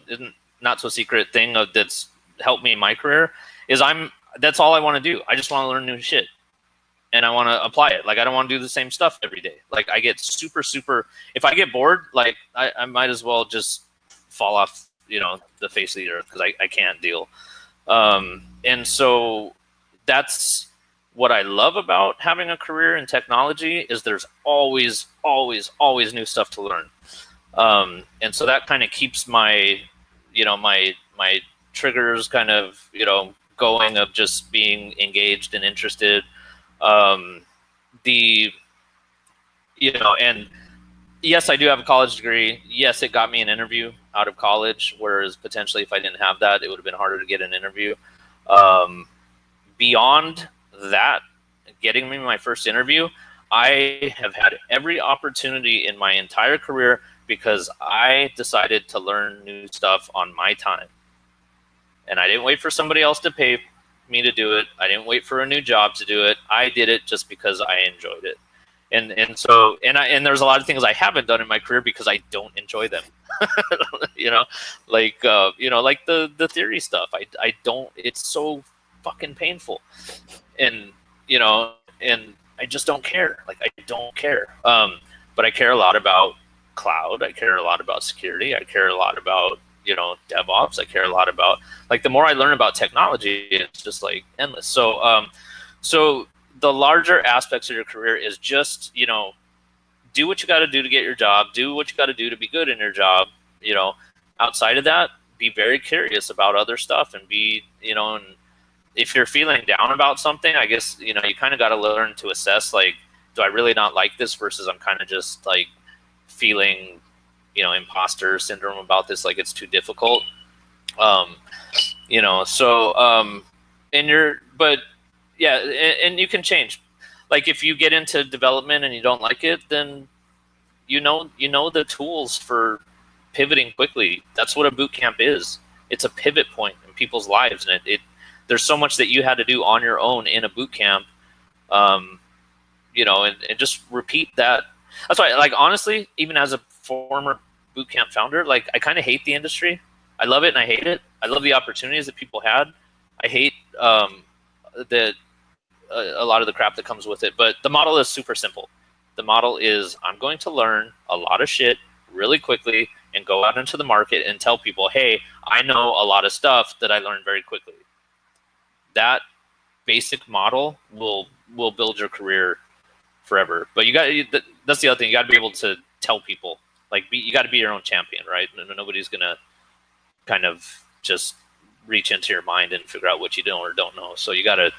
not so secret thing that's helped me in my career, is that's all I want to do. I just want to learn new shit. And I want to apply it. Like, I don't want to do the same stuff every day. Like, I get super, if I get bored, like, I might as well just fall off, you know, the face of the earth, because I can't deal. And so that's what I love about having a career in technology, is there's always new stuff to learn. And so that kind of keeps my, you know, my triggers kind of, you know, going, of just being engaged and interested. You know, and yes, I do have a college degree. Yes, it got me an interview out of college, whereas potentially if I didn't have that, it would have been harder to get an interview. Beyond that, getting me my first interview, I have had every opportunity in my entire career because I decided to learn new stuff on my time. And I didn't wait for somebody else to pay me to do it. I didn't wait for a new job to do it. I did it just because I enjoyed it. And so there's a lot of things I haven't done in my career because I don't enjoy them. You know, like like the theory stuff. I don't. It's so fucking painful, and you know, and I just don't care. Like, I don't care. But I care a lot about cloud. I care a lot about security. I care a lot about, you know, DevOps. I care a lot about, like, the more I learn about technology, it's just like endless. So so the larger aspects of your career is just, you know, do what you got to do to get your job, do what you got to do to be good in your job. You know, outside of that, be very curious about other stuff, and be, you know, and if you're feeling down about something, I guess, you know, you kind of got to learn to assess, like, do I really not like this, versus I'm kind of just like feeling, you know, imposter syndrome about this, like it's too difficult. You know, so but yeah, and you can change. Like, if you get into development and you don't like it, then you know the tools for pivoting quickly. That's what a boot camp is. It's a pivot point in people's lives, and there's so much that you had to do on your own in a boot camp. You know, and just repeat that. That's why, like, honestly, even as a former boot camp founder, like, I kind of hate the industry. I love it and I hate it. I love the opportunities that people had. I hate that a lot of the crap that comes with it. But the model is super simple. The model is, I'm going to learn a lot of shit really quickly and go out into the market and tell people, hey, I know a lot of stuff that I learned very quickly. That basic model will build your career forever. But that's the other thing. You got to be able to tell people, like, you got to be your own champion, right? Nobody's gonna kind of just reach into your mind and figure out what you know or don't know. So you got to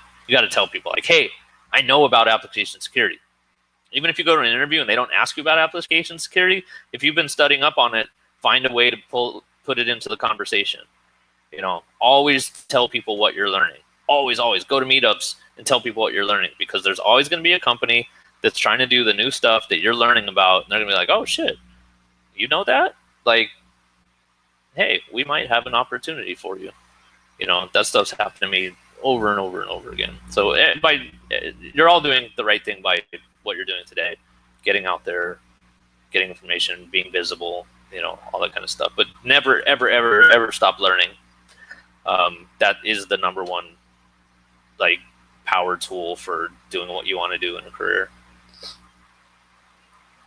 tell people, like, hey, I know about application security. Even if you go to an interview and they don't ask you about application security, if you've been studying up on it, find a way to put it into the conversation. You know, always tell people what you're learning. Always go to meetups and tell people what you're learning, because there's always going to be a company that's trying to do the new stuff that you're learning about, and they're going to be like, oh shit, you know that? Like, hey, we might have an opportunity for you. You know, that stuff's happened to me over and over and over again. So you're all doing the right thing by what you're doing today, getting out there, getting information, being visible, you know, all that kind of stuff. But never, ever, ever, ever stop learning. That is the number one, like, power tool for doing what you want to do in a career.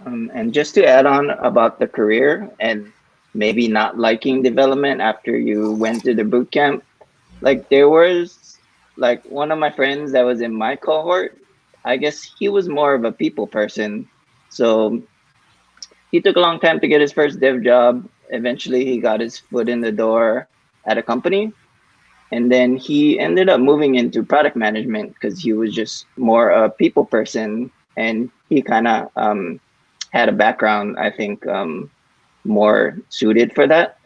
And just to add on about the career and maybe not liking development after you went to the boot camp, like, there was, like, one of my friends that was in my cohort, I guess he was more of a people person. So he took a long time to get his first dev job. Eventually he got his foot in the door at a company. And then he ended up moving into product management because he was just more a people person, and he kind of had a background, I think, more suited for that.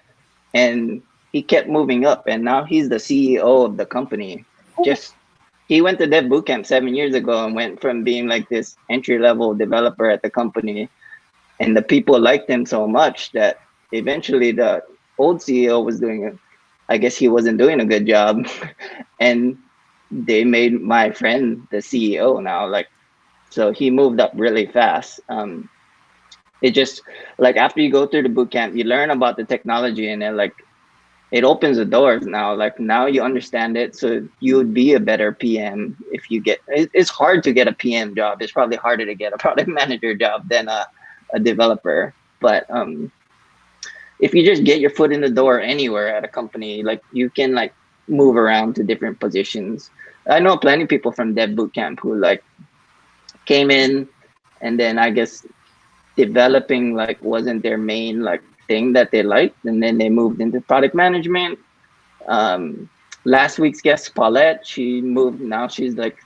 And he kept moving up, and now he's the CEO of the company. Just he went to Dev Bootcamp 7 years ago and went from being like this entry-level developer at the company, and the people liked him so much that eventually the old CEO was I guess he wasn't doing a good job, and they made my friend the CEO now. Like, so he moved up really fast. It just like after you go through the boot camp, you learn about the technology, and then like it opens the doors now. Like now you understand it, so you would be a better PM if you get. It's hard to get a PM job. It's probably harder to get a product manager job than a developer. But if you just get your foot in the door anywhere at a company, like you can like move around to different positions. I know plenty of people from Dev Bootcamp who like came in, and then I guess developing like wasn't their main like thing that they liked, and then they moved into product management. Last week's guest, Paulette, she moved, now she's like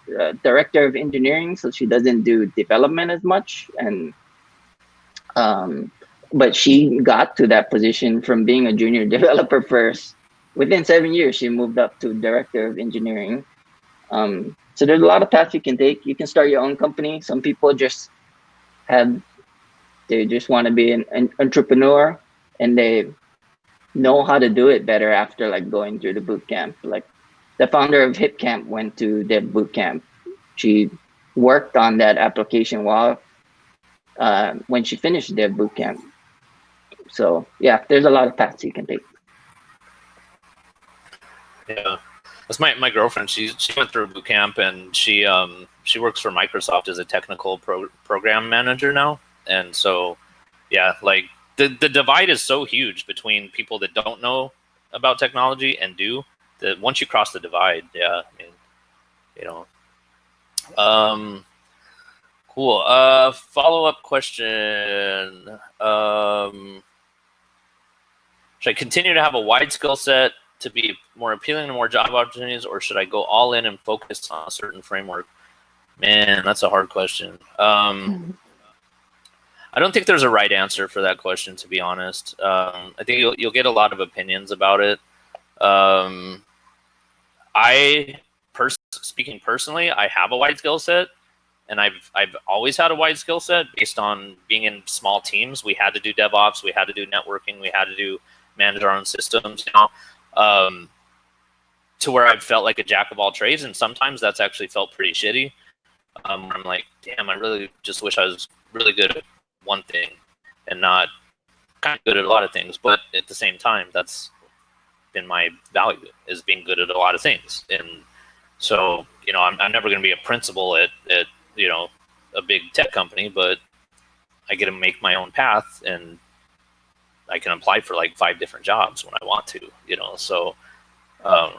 director of engineering, so she doesn't do development as much. And but she got to that position from being a junior developer first. Within 7 years, she moved up to director of engineering. So there's a lot of paths you can take. You can start your own company. Some people just they just want to be an entrepreneur, and they know how to do it better after like going through the boot camp. Like the founder of HipCamp went to Dev Bootcamp. She worked on that application while when she finished Dev Bootcamp. So yeah, there's a lot of paths you can take. Yeah, that's my girlfriend. She went through boot camp, and she works for Microsoft as a technical program manager now. And so, yeah, like the divide is so huge between people that don't know about technology and do, that once you cross the divide, yeah, I mean, you know. Cool. Follow-up question. Should I continue to have a wide skill set to be more appealing to more job opportunities, or should I go all in and focus on a certain framework? Man, that's a hard question. I don't think there's a right answer for that question, to be honest. I think you'll get a lot of opinions about it. Speaking personally, I have a wide skill set, and I've always had a wide skill set based on being in small teams. We had to do DevOps, we had to do networking, we had to manage our own systems, you know, to where I've felt like a jack of all trades, and sometimes that's actually felt pretty shitty. I'm like, damn, I really just wish I was really good at one thing and not kind of good at a lot of things. But at the same time, that's been my value, is being good at a lot of things. And so, you know, I'm never going to be a principal at you know, a big tech company, but I get to make my own path, and I can apply for like 5 different jobs when I want to, you know. So so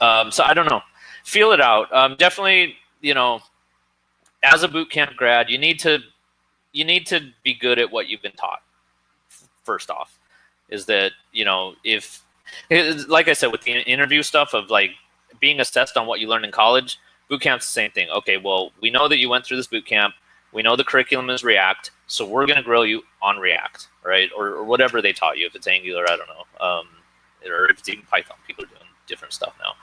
I don't know, feel it out. Definitely, you know, as a bootcamp grad, you need to be good at what you've been taught. First off, is that, you know, if, like I said, with the interview stuff of like being assessed on what you learned in college, bootcamp's the same thing. Okay, well, we know that you went through this bootcamp. We know the curriculum is React, so we're going to grill you on React, right? Or whatever they taught you. If it's Angular, I don't know. Or if it's even Python, people are doing different stuff now.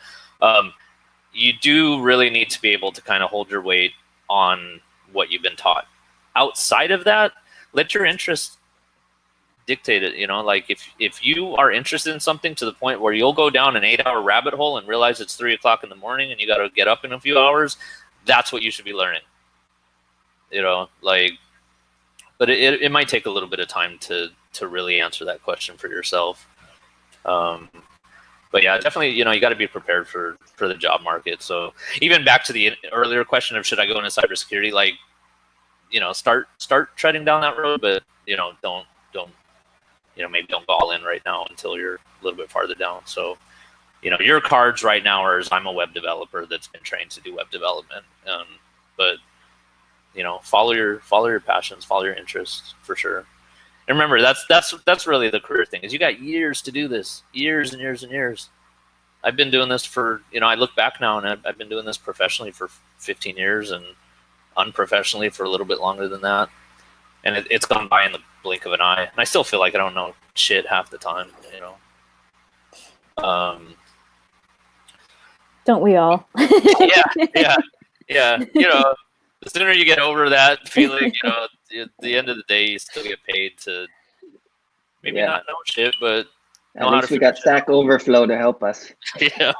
You do really need to be able to kind of hold your weight on what you've been taught. Outside of that, let your interests dictate it. You know, like if you are interested in something to the point where you'll go down an 8-hour rabbit hole and realize it's 3 o'clock in the morning and you got to get up in a few hours, that's what you should be learning. You know, like, but it might take a little bit of time to really answer that question for yourself. But yeah, definitely, you know, you got to be prepared for the job market. So even back to the earlier question of should I go into cybersecurity, like, you know, start treading down that road, but, you know, don't, you know, maybe don't go all in right now until you're a little bit farther down. So, you know, your cards right now are, I'm a web developer that's been trained to do web development. But, you know, follow your passions, follow your interests, for sure. And remember, that's really the career thing, is you got years to do this, years and years and years. I've been doing this for, I look back now and I've been doing this professionally for 15 years and unprofessionally for a little bit longer than that. And it's gone by in the blink of an eye. And I still feel like I don't know shit half the time, Don't we all? Yeah. The sooner you get over that feeling, at the end of the day, you still get paid to maybe not know shit, but at least we got Stack Overflow to help us. Yeah.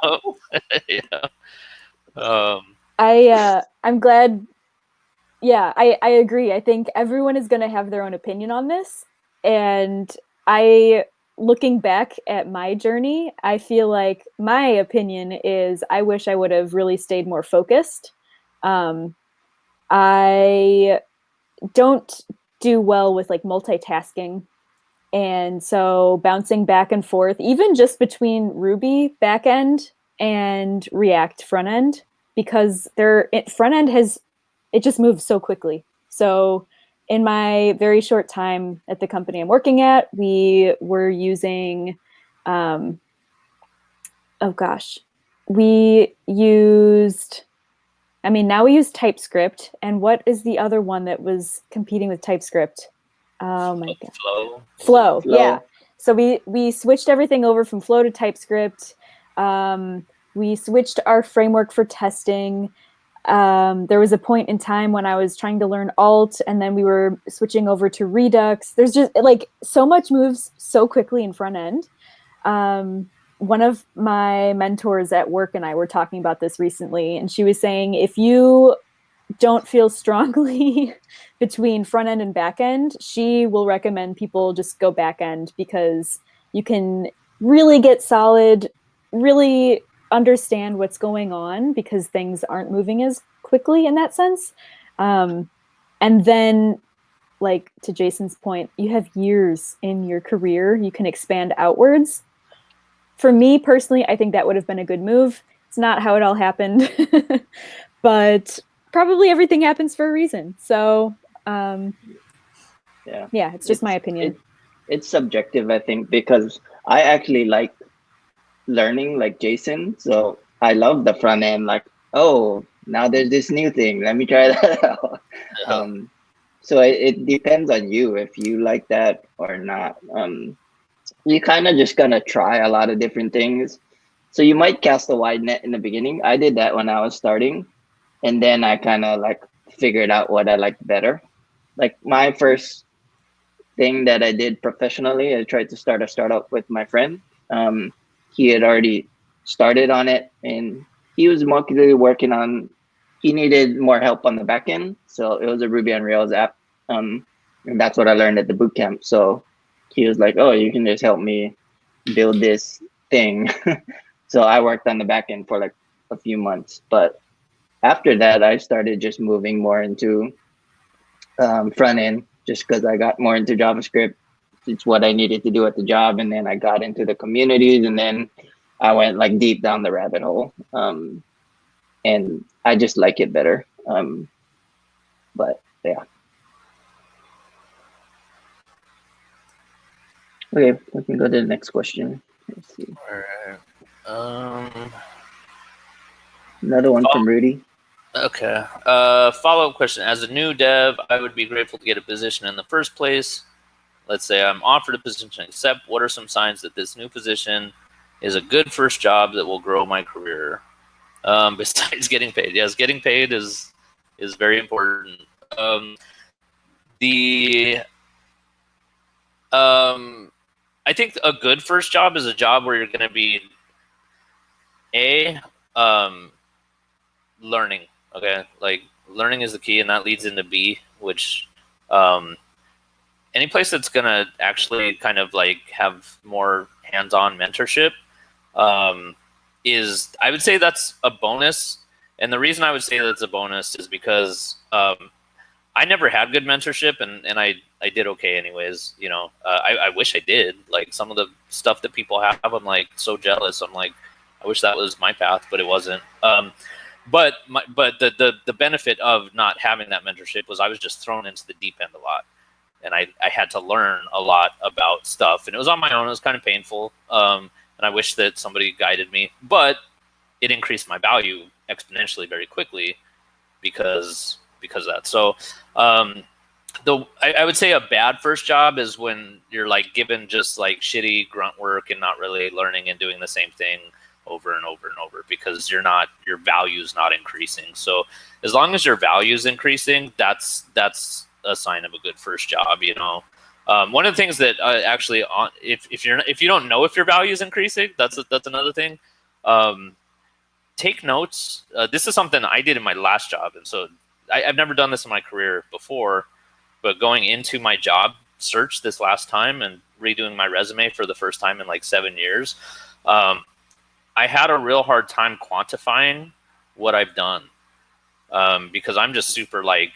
I'm glad. Yeah, I agree. I think everyone is going to have their own opinion on this. And looking back at my journey, I feel like my opinion is I wish I would have really stayed more focused. I don't do well with like multitasking. And so bouncing back and forth, even just between Ruby backend and React front end, because front end it just moves so quickly. So in my very short time at the company I'm working at, we were using, now we use TypeScript. And what is the other one that was competing with TypeScript? Oh my God. Flow. Yeah. So we switched everything over from Flow to TypeScript. We switched our framework for testing. There was a point in time when I was trying to learn Alt, and then we were switching over to Redux. There's just like so much moves so quickly in front end. One of my mentors at work and I were talking about this recently, and she was saying, if you don't feel strongly between front end and back end, she will recommend people just go back end, because you can really get solid, really understand what's going on, because things aren't moving as quickly in that sense. And then, like to Jason's point, you have years in your career, you can expand outwards. For me personally, I think that would have been a good move. It's not how it all happened, but probably everything happens for a reason. So it's just my opinion. It's subjective, I think, because I actually like learning like Jason. So I love the front end, like, oh, now there's this new thing, let me try that out. So it depends on you if you like that or not. You kind of just gonna try a lot of different things. So you might cast a wide net in the beginning. I did that when I was starting, and then I kind of like figured out what I liked better. Like my first thing that I did professionally, I tried to start a startup with my friend. He had already started on it, and he was mostly working on, he needed more help on the back end. So it was a Ruby on Rails app. And that's what I learned at the bootcamp. So he was like, oh, you can just help me build this thing. So I worked on the back end for like a few months. But after that, I started just moving more into front end, just because I got more into JavaScript. It's what I needed to do at the job. And then I got into the communities, and then I went like deep down the rabbit hole. And I just like it better. But yeah. Okay, we can go to the next question. Let's see. All right. Another one from Rudy. Okay. Follow-up question. As a new dev, I would be grateful to get a position in the first place. Let's say I'm offered a position, except what are some signs that this new position is a good first job that will grow my career? Besides getting paid. Yes, getting paid is very important. I think a good first job is a job where you're going to be learning. Okay, like learning is the key, and that leads into B, which any place that's going to actually kind of like have more hands-on mentorship is, I would say that's a bonus. And the reason I would say that's a bonus is because I never had good mentorship, and I did okay anyways. I wish I did. Like some of the stuff that people have, I'm like so jealous. I'm like, I wish that was my path, but it wasn't. But the benefit of not having that mentorship was I was just thrown into the deep end a lot, and I had to learn a lot about stuff, and it was on my own. It was kind of painful. and I wish that somebody guided me, but it increased my value exponentially very quickly because of that. So I would say a bad first job is when you're like given just like shitty grunt work and not really learning and doing the same thing over and over and over, because your value is not increasing. So as long as your value is increasing, that's a sign of a good first job. You know, one of the things that actually if you don't know if your value is increasing, that's another thing. Take notes. This is something I did in my last job, and so I've never done this in my career before. But going into my job search this last time and redoing my resume for the first time in like 7 years, I had a real hard time quantifying what I've done, because I'm just super like,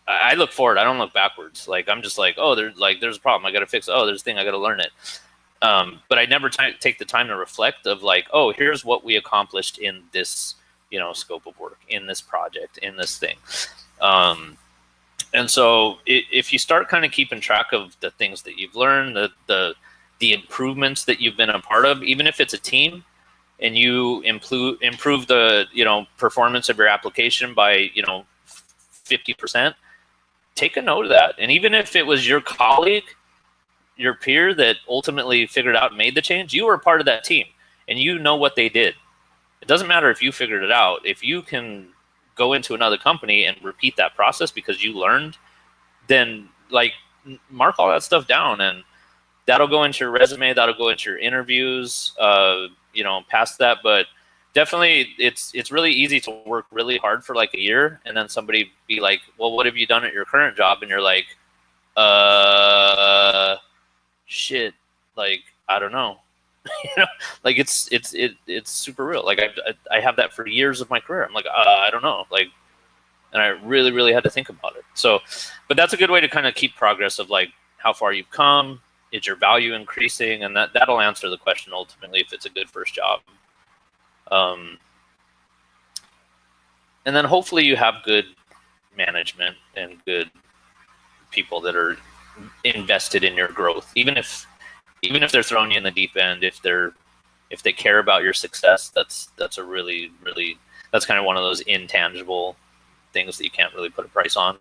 I look forward, I don't look backwards. Like I'm just like, oh, there's a problem, I got to fix it. Oh, there's a thing, I got to learn it. But I never take the time to reflect of like, oh, here's what we accomplished in this, scope of work, in this project, in this thing. And so if you start kind of keeping track of the things that you've learned, the improvements that you've been a part of, even if it's a team, and you improve the performance of your application by 50%, take a note of that. And even if it was your colleague, your peer that ultimately figured out and made the change, you were a part of that team and you know what they did. It doesn't matter if you figured it out. If you can go into another company and repeat that process because you learned, then like mark all that stuff down, and that'll go into your resume, that'll go into your interviews, past that. But definitely it's really easy to work really hard for like a year and then somebody be like, well, what have you done at your current job? And you're like, shit, like, I don't know. Like it's super real. Like I have that for years of my career. I'm like, I don't know. Like, and I really, really had to think about it. So, but that's a good way to kind of keep progress of like how far you've come. Is your value increasing? And that'll answer the question ultimately if it's a good first job. And then hopefully you have good management and good people that are invested in your growth, even if they're throwing you in the deep end. If they care about your success, that's a really, really, that's kind of one of those intangible things that you can't really put a price on.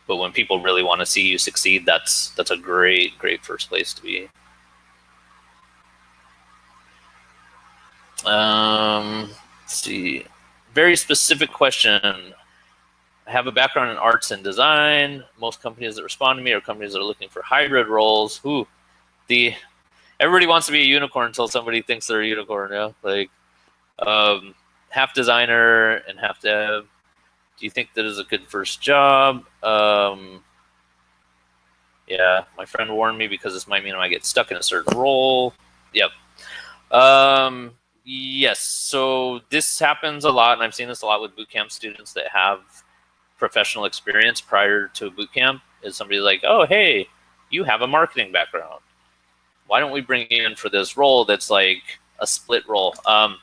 But when people really want to see you succeed, that's a great first place to be. Let's see, very specific question. I have a background in arts and design. Most companies that respond to me are companies that are looking for hybrid roles. Everybody wants to be a unicorn until somebody thinks they're a unicorn. Yeah, like half designer and half dev. Do you think that is a good first job? Yeah, my friend warned me because this might mean I might get stuck in a certain role. Yep. Yes. So this happens a lot, and I've seen this a lot with bootcamp students that have professional experience prior to a bootcamp. Is somebody like, oh, hey, you have a marketing background. Why don't we bring you in for this role that's like a split role? I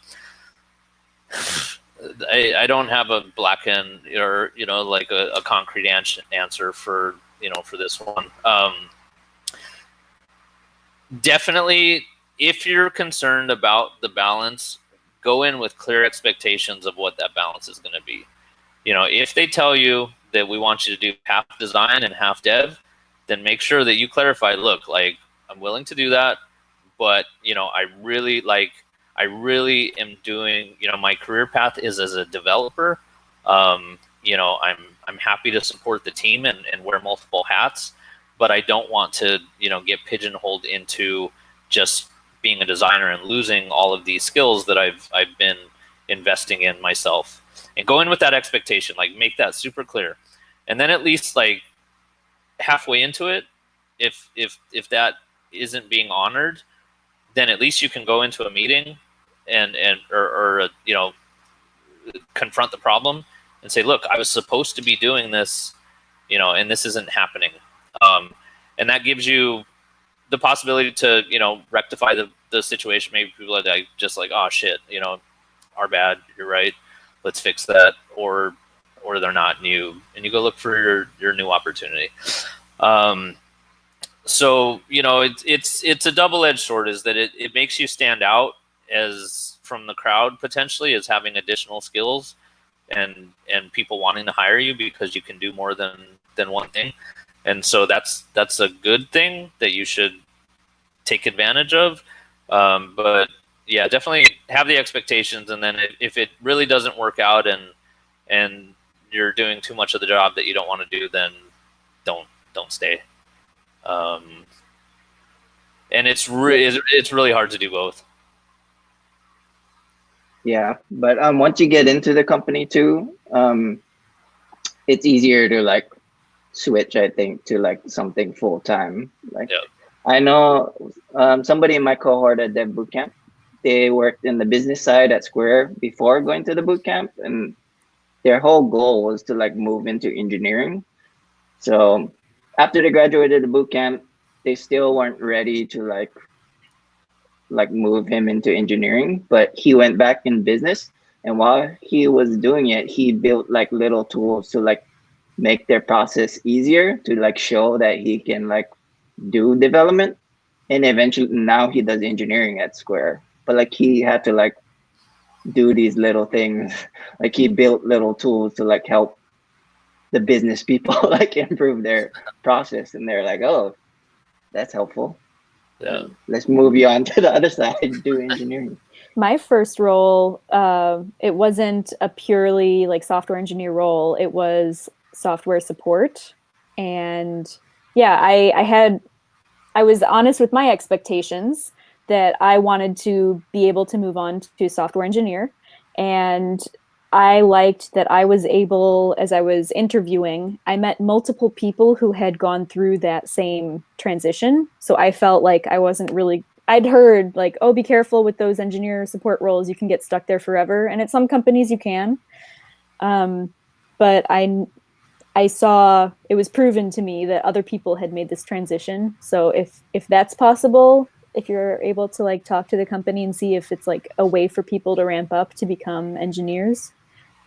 don't have a black and like a concrete answer for for this one. Definitely, if you're concerned about the balance, go in with clear expectations of what that balance is going to be. If they tell you that we want you to do half design and half dev, then make sure that you clarify, look, like I'm willing to do that, but I really am doing, my career path is as a developer. I'm happy to support the team and wear multiple hats, but I don't want to, get pigeonholed into just being a designer and losing all of these skills that I've been investing in myself. And go in with that expectation, like make that super clear. And then at least like halfway into it, if that isn't being honored, then at least you can go into a meeting and confront the problem and say, look, I was supposed to be doing this, and this isn't happening. And that gives you the possibility to, rectify the situation. Maybe people are like, just like, oh shit, our bad, you're right, let's fix that, or they're not, and you go look for your new opportunity. So, it's a double-edged sword, is that it makes you stand out as from the crowd potentially as having additional skills and people wanting to hire you because you can do more than one thing. And so that's a good thing that you should take advantage of. But yeah, definitely have the expectations, and then if it really doesn't work out and you're doing too much of the job that you don't want to do, then don't stay. And it's really hard to do both. Yeah, but once you get into the company too, it's easier to like switch, I think, to like something full time. Like, Yeah. I know somebody in my cohort at Dev Bootcamp, they worked in the business side at Square before going to the bootcamp, and their whole goal was to like move into engineering. So after they graduated the bootcamp, they still weren't ready to like move him into engineering, but he went back in business. And while he was doing it, he built like little tools to like make their process easier, to like show that he can like do development. And eventually now he does engineering at Square. But like he had to like do these little things. Like he built little tools to like help the business people like improve their process. And they're like, oh, that's helpful. Yeah. Let's move you on to the other side, do engineering. My first role, it wasn't a purely like software engineer role. It was software support. And yeah, I was honest with my expectations that I wanted to be able to move on to software engineer. And I liked that I was able, as I was interviewing, I met multiple people who had gone through that same transition. So I felt like I wasn't really, I'd heard like, oh, be careful with those engineer support roles. You can get stuck there forever. And at some companies you can. But I saw, it was proven to me that other people had made this transition. So if that's possible, if you're able to like talk to the company and see if it's like a way for people to ramp up to become engineers,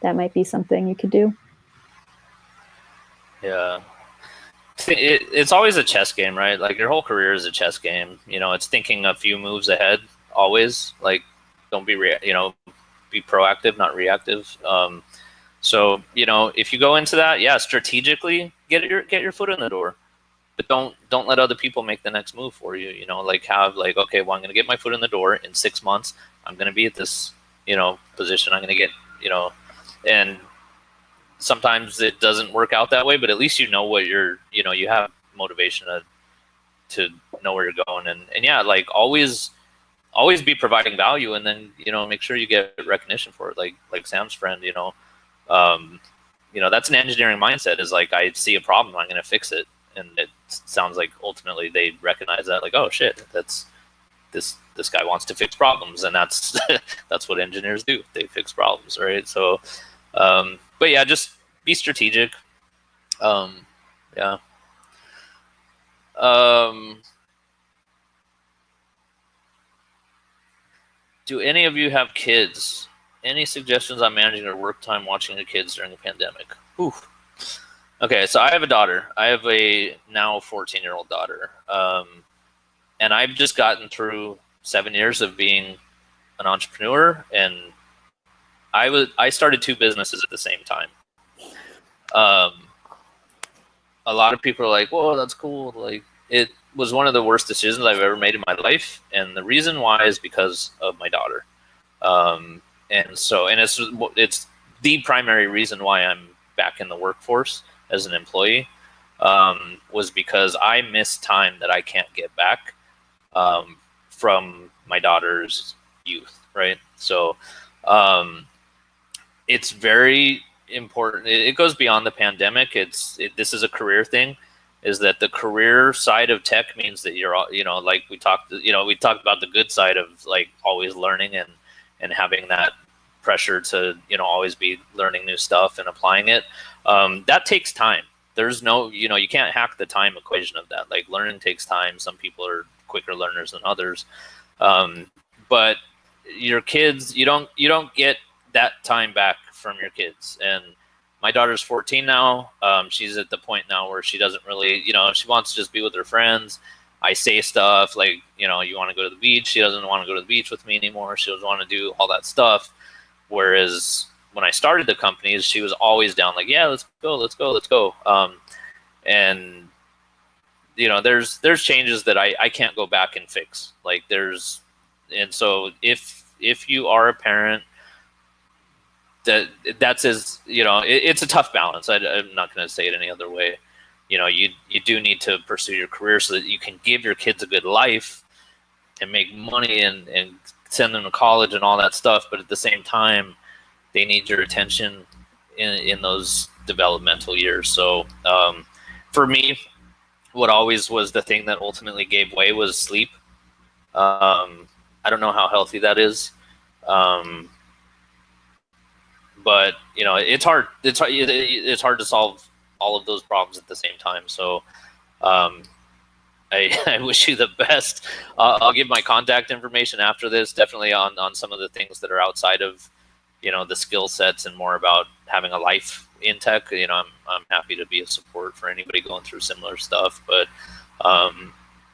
that might be something you could do. Yeah. It's always a chess game, right? Like your whole career is a chess game. It's thinking a few moves ahead always. Like don't be be proactive, not reactive. So if you go into that, yeah, strategically get your foot in the door, but don't let other people make the next move for you. Like have like, okay, well, I'm going to get my foot in the door in 6 months. I'm going to be at this position. I'm going to get and sometimes it doesn't work out that way, but at least what you have motivation to know where you're going, and yeah, like always be providing value, and then make sure you get recognition for it, like Sam's friend. That's an engineering mindset, is like, I see a problem, I'm going to fix it. And it sounds like ultimately they recognize that, like, oh shit, that's this guy wants to fix problems, and that's that's what engineers do, they fix problems, right? So but yeah, just be strategic. Yeah. Do any of you have kids? Any suggestions on managing your work time watching your kids during the pandemic? Ooh. Okay, so I have a daughter. I have a now 14-year-old daughter. And I've just gotten through 7 years of being an entrepreneur, and I started 2 businesses at the same time. A lot of people are like, whoa, that's cool. Like, it was one of the worst decisions I've ever made in my life. And the reason why is because of my daughter. And it's the primary reason why I'm back in the workforce as an employee, was because I miss time that I can't get back from my daughter's youth, right? So it's very important. It goes beyond the pandemic. This is a career thing, is that the career side of tech means that you're, like we talked about the good side of like always learning and having that pressure to, always be learning new stuff and applying it. That takes time. There's no, you can't hack the time equation of that. Like, learning takes time. Some people are quicker learners than others. But your kids, you don't get that time back from your kids. And my daughter's 14 now. She's at the point now where she doesn't really, she wants to just be with her friends. I say stuff like, you want to go to the beach. She doesn't want to go to the beach with me anymore. She doesn't want to do all that stuff. Whereas when I started the companies, she was always down like, yeah, let's go. And there's changes that I can't go back and fix. And so if you are a parent, it's a tough balance. I'm not going to say it any other way. You do need to pursue your career so that you can give your kids a good life and make money and send them to college and all that stuff. But at the same time, they need your attention in those developmental years. So for me, what always was the thing that ultimately gave way was sleep. I don't know how healthy that is. But it's hard. It's hard to solve all of those problems at the same time. So I wish you the best. I'll give my contact information after this, definitely on some of the things that are outside of the skill sets and more about having a life in tech. I'm happy to be a support for anybody going through similar stuff. But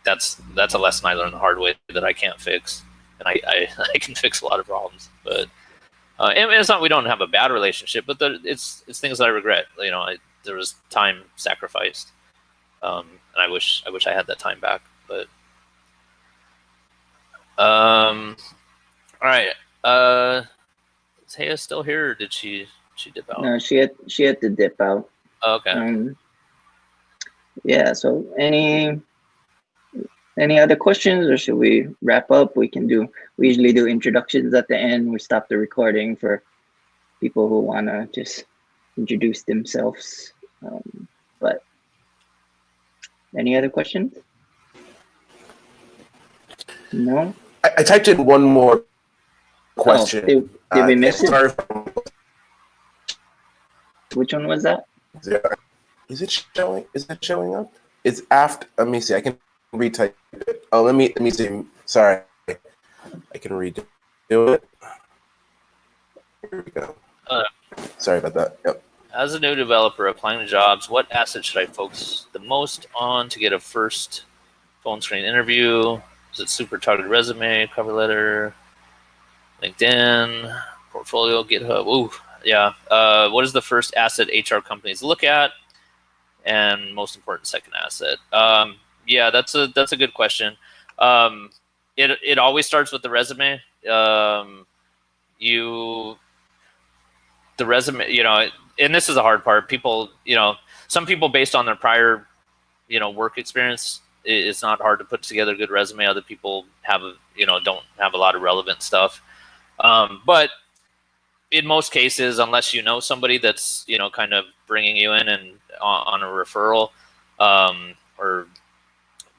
that's a lesson I learned the hard way that I can't fix, and I can fix a lot of problems, but. And it's not we don't have a bad relationship, but it's things that I regret. There was time sacrificed, and I wish I had that time back. But all right, is Haya still here, or did she dip out? No, she had to dip out. Oh, okay. Yeah. So any other questions, or should we wrap up? We usually do introductions at the end. We stop the recording for people who want to just introduce themselves. But any other questions? No? I typed in one more question. Did we miss it? Which one was that? Is it showing? Is it showing up? It's after. Let me see. I can retype it. Oh, let me see. Sorry, I can redo it. Here we go. Sorry about that. Yep. As a new developer applying to jobs, what assets should I focus the most on to get a first phone screen interview? Is it super targeted resume, cover letter, LinkedIn, portfolio, GitHub? Ooh, yeah. What is the first asset HR companies look at? And most important, second asset. Yeah, that's a good question. It always starts with the resume. The resume, and this is the hard part. People, some people based on their prior, work experience, it's not hard to put together a good resume. Other people don't have a lot of relevant stuff. But in most cases, unless you know somebody that's, kind of bringing you in and on a referral, or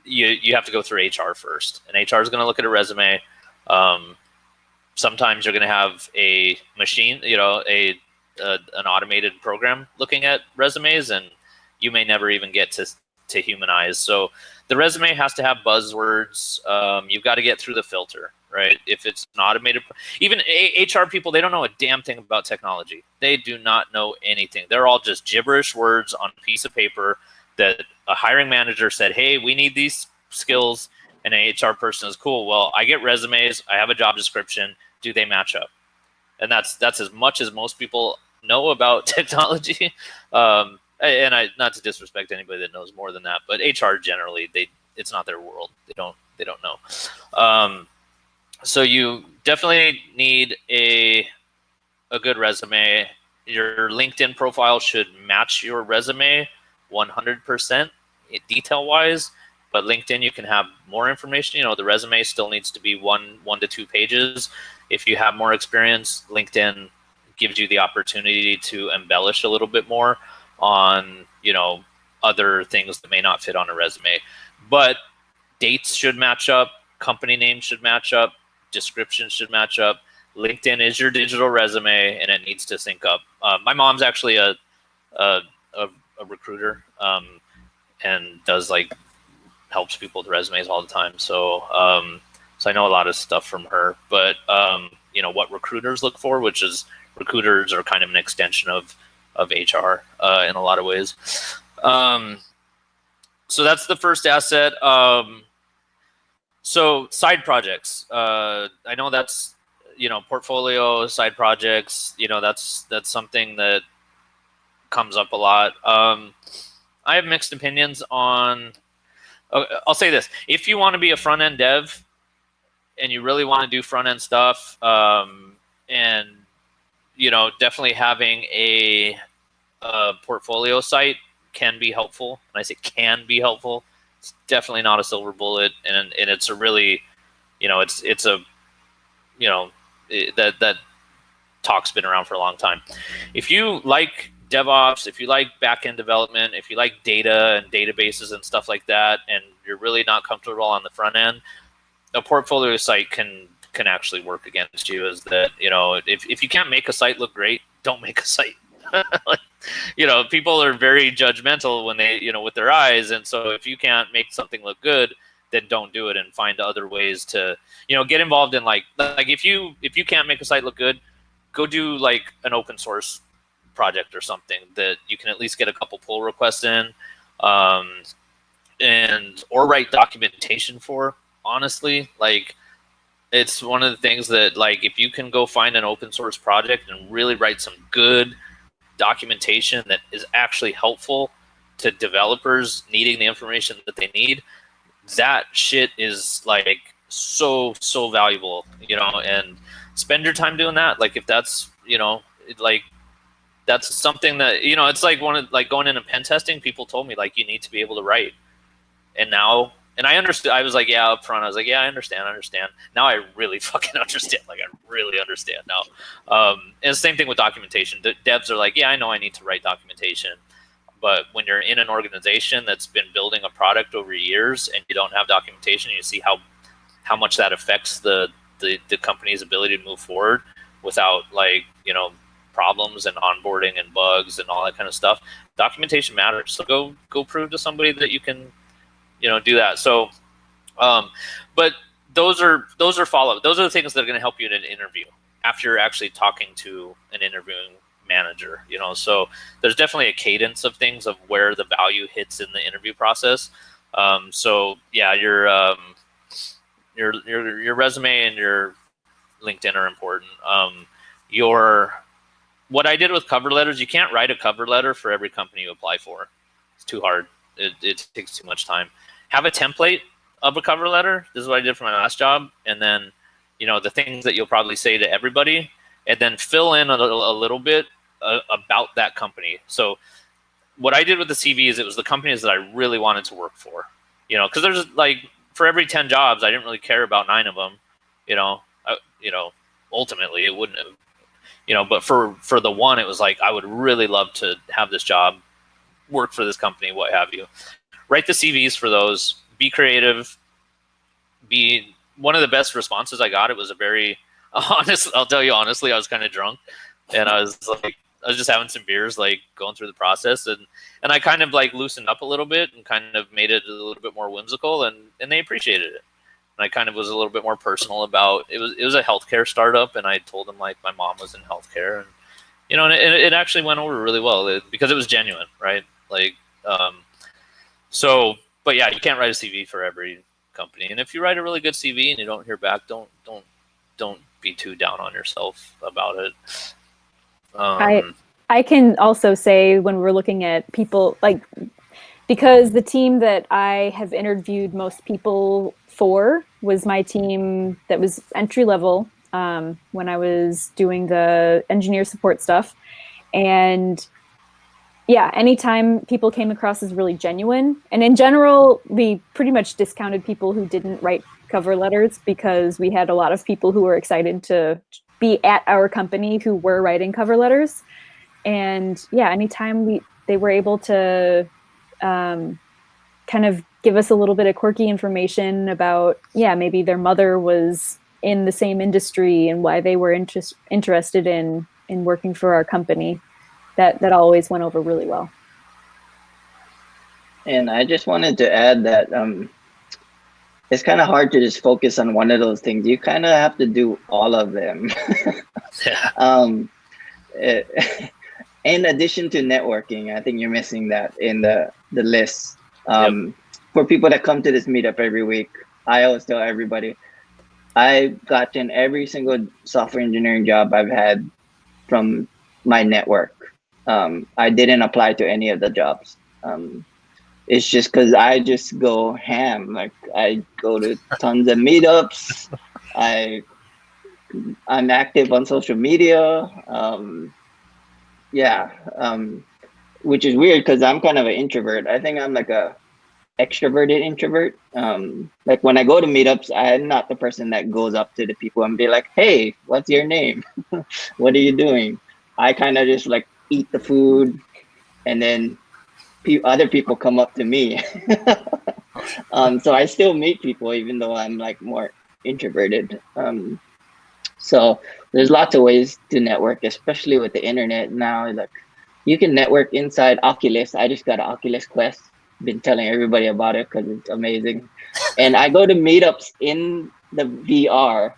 you have to go through HR first, and HR is going to look at a resume. Sometimes you're going to have a machine, an automated program looking at resumes, and you may never even get to humanize. So the resume has to have buzzwords. You've got to get through the filter, right? If it's an automated, even HR people, they don't know a damn thing about technology. They do not know anything. They're all just gibberish words on a piece of paper that a hiring manager said, hey, we need these skills, and an HR person is cool. Well, I get resumes, I have a job description. Do they match up? And that's as much as most people know about technology. And not to disrespect anybody that knows more than that, but HR generally, it's not their world. They don't know. So you definitely need a good resume. Your LinkedIn profile should match your resume 100% detail wise, but LinkedIn, you can have more information. The resume still needs to be one to 2 pages. If you have more experience, LinkedIn gives you the opportunity to embellish a little bit more on, other things that may not fit on a resume. But dates should match up, company names should match up, descriptions should match up. LinkedIn is your digital resume, and it needs to sync up. My mom's actually a recruiter, and does helps people with resumes all the time. So I know a lot of stuff from her. But what recruiters look for, which is recruiters are kind of an extension of HR in a lot of ways. So that's the first asset. So side projects. I know that's, portfolio, side projects. That's something that comes up a lot. I have mixed opinions on. I'll say this: if you want to be a front end dev and you really want to do front end stuff, and definitely having a portfolio site can be helpful. And I say can be helpful. It's definitely not a silver bullet, and it's a really, it's a, that talk's been around for a long time. If you like DevOps, if you like backend development, if you like data and databases and stuff like that, and you're really not comfortable on the front end, a portfolio site can actually work against you. Is that, if you can't make a site look great, don't make a site. People are very judgmental when they, with their eyes, and so if you can't make something look good, then don't do it, and find other ways to, get involved in like if you can't make a site look good, go do like an open source project or something that you can at least get a couple pull requests in, or write documentation for. Honestly, like, it's one of the things that, like, if you can go find an open source project and really write some good documentation that is actually helpful to developers needing the information that they need, that shit is like so valuable, and spend your time doing that. Like, if that's, like, that's something that, it's like going into pen testing. People told me, like, you need to be able to write. And I understood. I was like, yeah, up front, I was like, yeah, I understand. Now I really fucking understand. Like, I really understand now. And the same thing with documentation. The devs are like, yeah, I know I need to write documentation. But when you're in an organization that's been building a product over years and you don't have documentation, you see how much that affects the company's ability to move forward without, like, problems and onboarding and bugs and all that kind of stuff. Documentation matters. So go prove to somebody that you can, do that. So, but those are follow-up. Those are the things that are going to help you in an interview after you're actually talking to an interviewing manager. So there's definitely a cadence of things of where the value hits in the interview process. So yeah, your resume and your LinkedIn are important. What I did with cover letters, you can't write a cover letter for every company you apply for. It's too hard. It takes too much time. Have a template of a cover letter. This is what I did for my last job. And then, the things that you'll probably say to everybody, and then fill in a little bit about that company. So what I did with the CV is it was the companies that I really wanted to work for, because there's, like, for every 10 jobs, I didn't really care about 9 of them, ultimately it wouldn't have, but for the one, it was like, I would really love to have this job, work for this company, what have you. Write the CVs for those, be creative, be one of the best responses I got. It was a very honest, I'll tell you honestly, I was kind of drunk and I was just having some beers, like, going through the process, and I kind of, like, loosened up a little bit and kind of made it a little bit more whimsical, and they appreciated it. And I kind of was a little bit more personal about it. It was a healthcare startup, and I told them, like, my mom was in healthcare, and and it actually went over really well because it was genuine, right? Like, so, but yeah, you can't write a CV for every company, and if you write a really good CV and you don't hear back, don't be too down on yourself about it. I can also say, when we're looking at people, like, because the team that I have interviewed most people for was my team that was entry level when I was doing the engineer support stuff. And yeah, anytime people came across as really genuine, and in general, we pretty much discounted people who didn't write cover letters because we had a lot of people who were excited to be at our company who were writing cover letters. And yeah, anytime they were able to kind of give us a little bit of quirky information about, yeah, maybe their mother was in the same industry and why they were interested in working for our company, that always went over really well. And I just wanted to add that it's kind of hard to just focus on one of those things. You kind of have to do all of them. in addition to networking, I think you're missing that in the list. For people that come to this meetup every week, I always tell everybody, I've gotten every single software engineering job I've had from my network. I didn't apply to any of the jobs. It's just because I just go ham. Like I go to tons of meetups. I'm active on social media. Yeah, which is weird because I'm kind of an introvert. I think I'm like a extroverted introvert. Like when I go to meetups, I'm not the person that goes up to the people and be like, "Hey, what's your name? What are you doing?" I kind of just like eat the food, and then other people come up to me. So I still meet people even though I'm like more introverted. So there's lots of ways to network, especially with the internet now. Like you can network inside Oculus. I just got an Oculus Quest. Been telling everybody about it because it's amazing. And I go to meetups in the VR,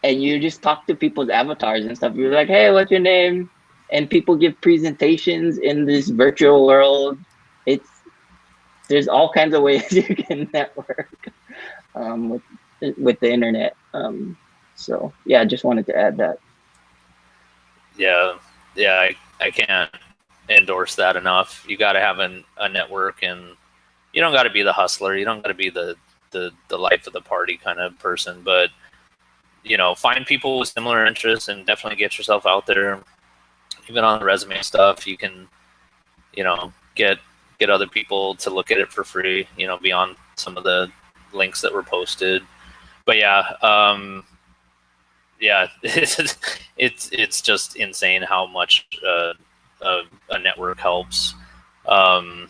and you just talk to people's avatars and stuff. You're like, "Hey, what's your name?" And people give presentations in this virtual world. There's all kinds of ways you can network with the internet. So yeah, I just wanted to add that. Yeah, I can't endorse that enough. You got to have a network, and you don't got to be the hustler. You don't got to be the life of the party kind of person, but find people with similar interests and definitely get yourself out there. Even on the resume stuff, you can get other people to look at it for free, beyond some of the links that were posted. But yeah, it's just insane how much a network helps. And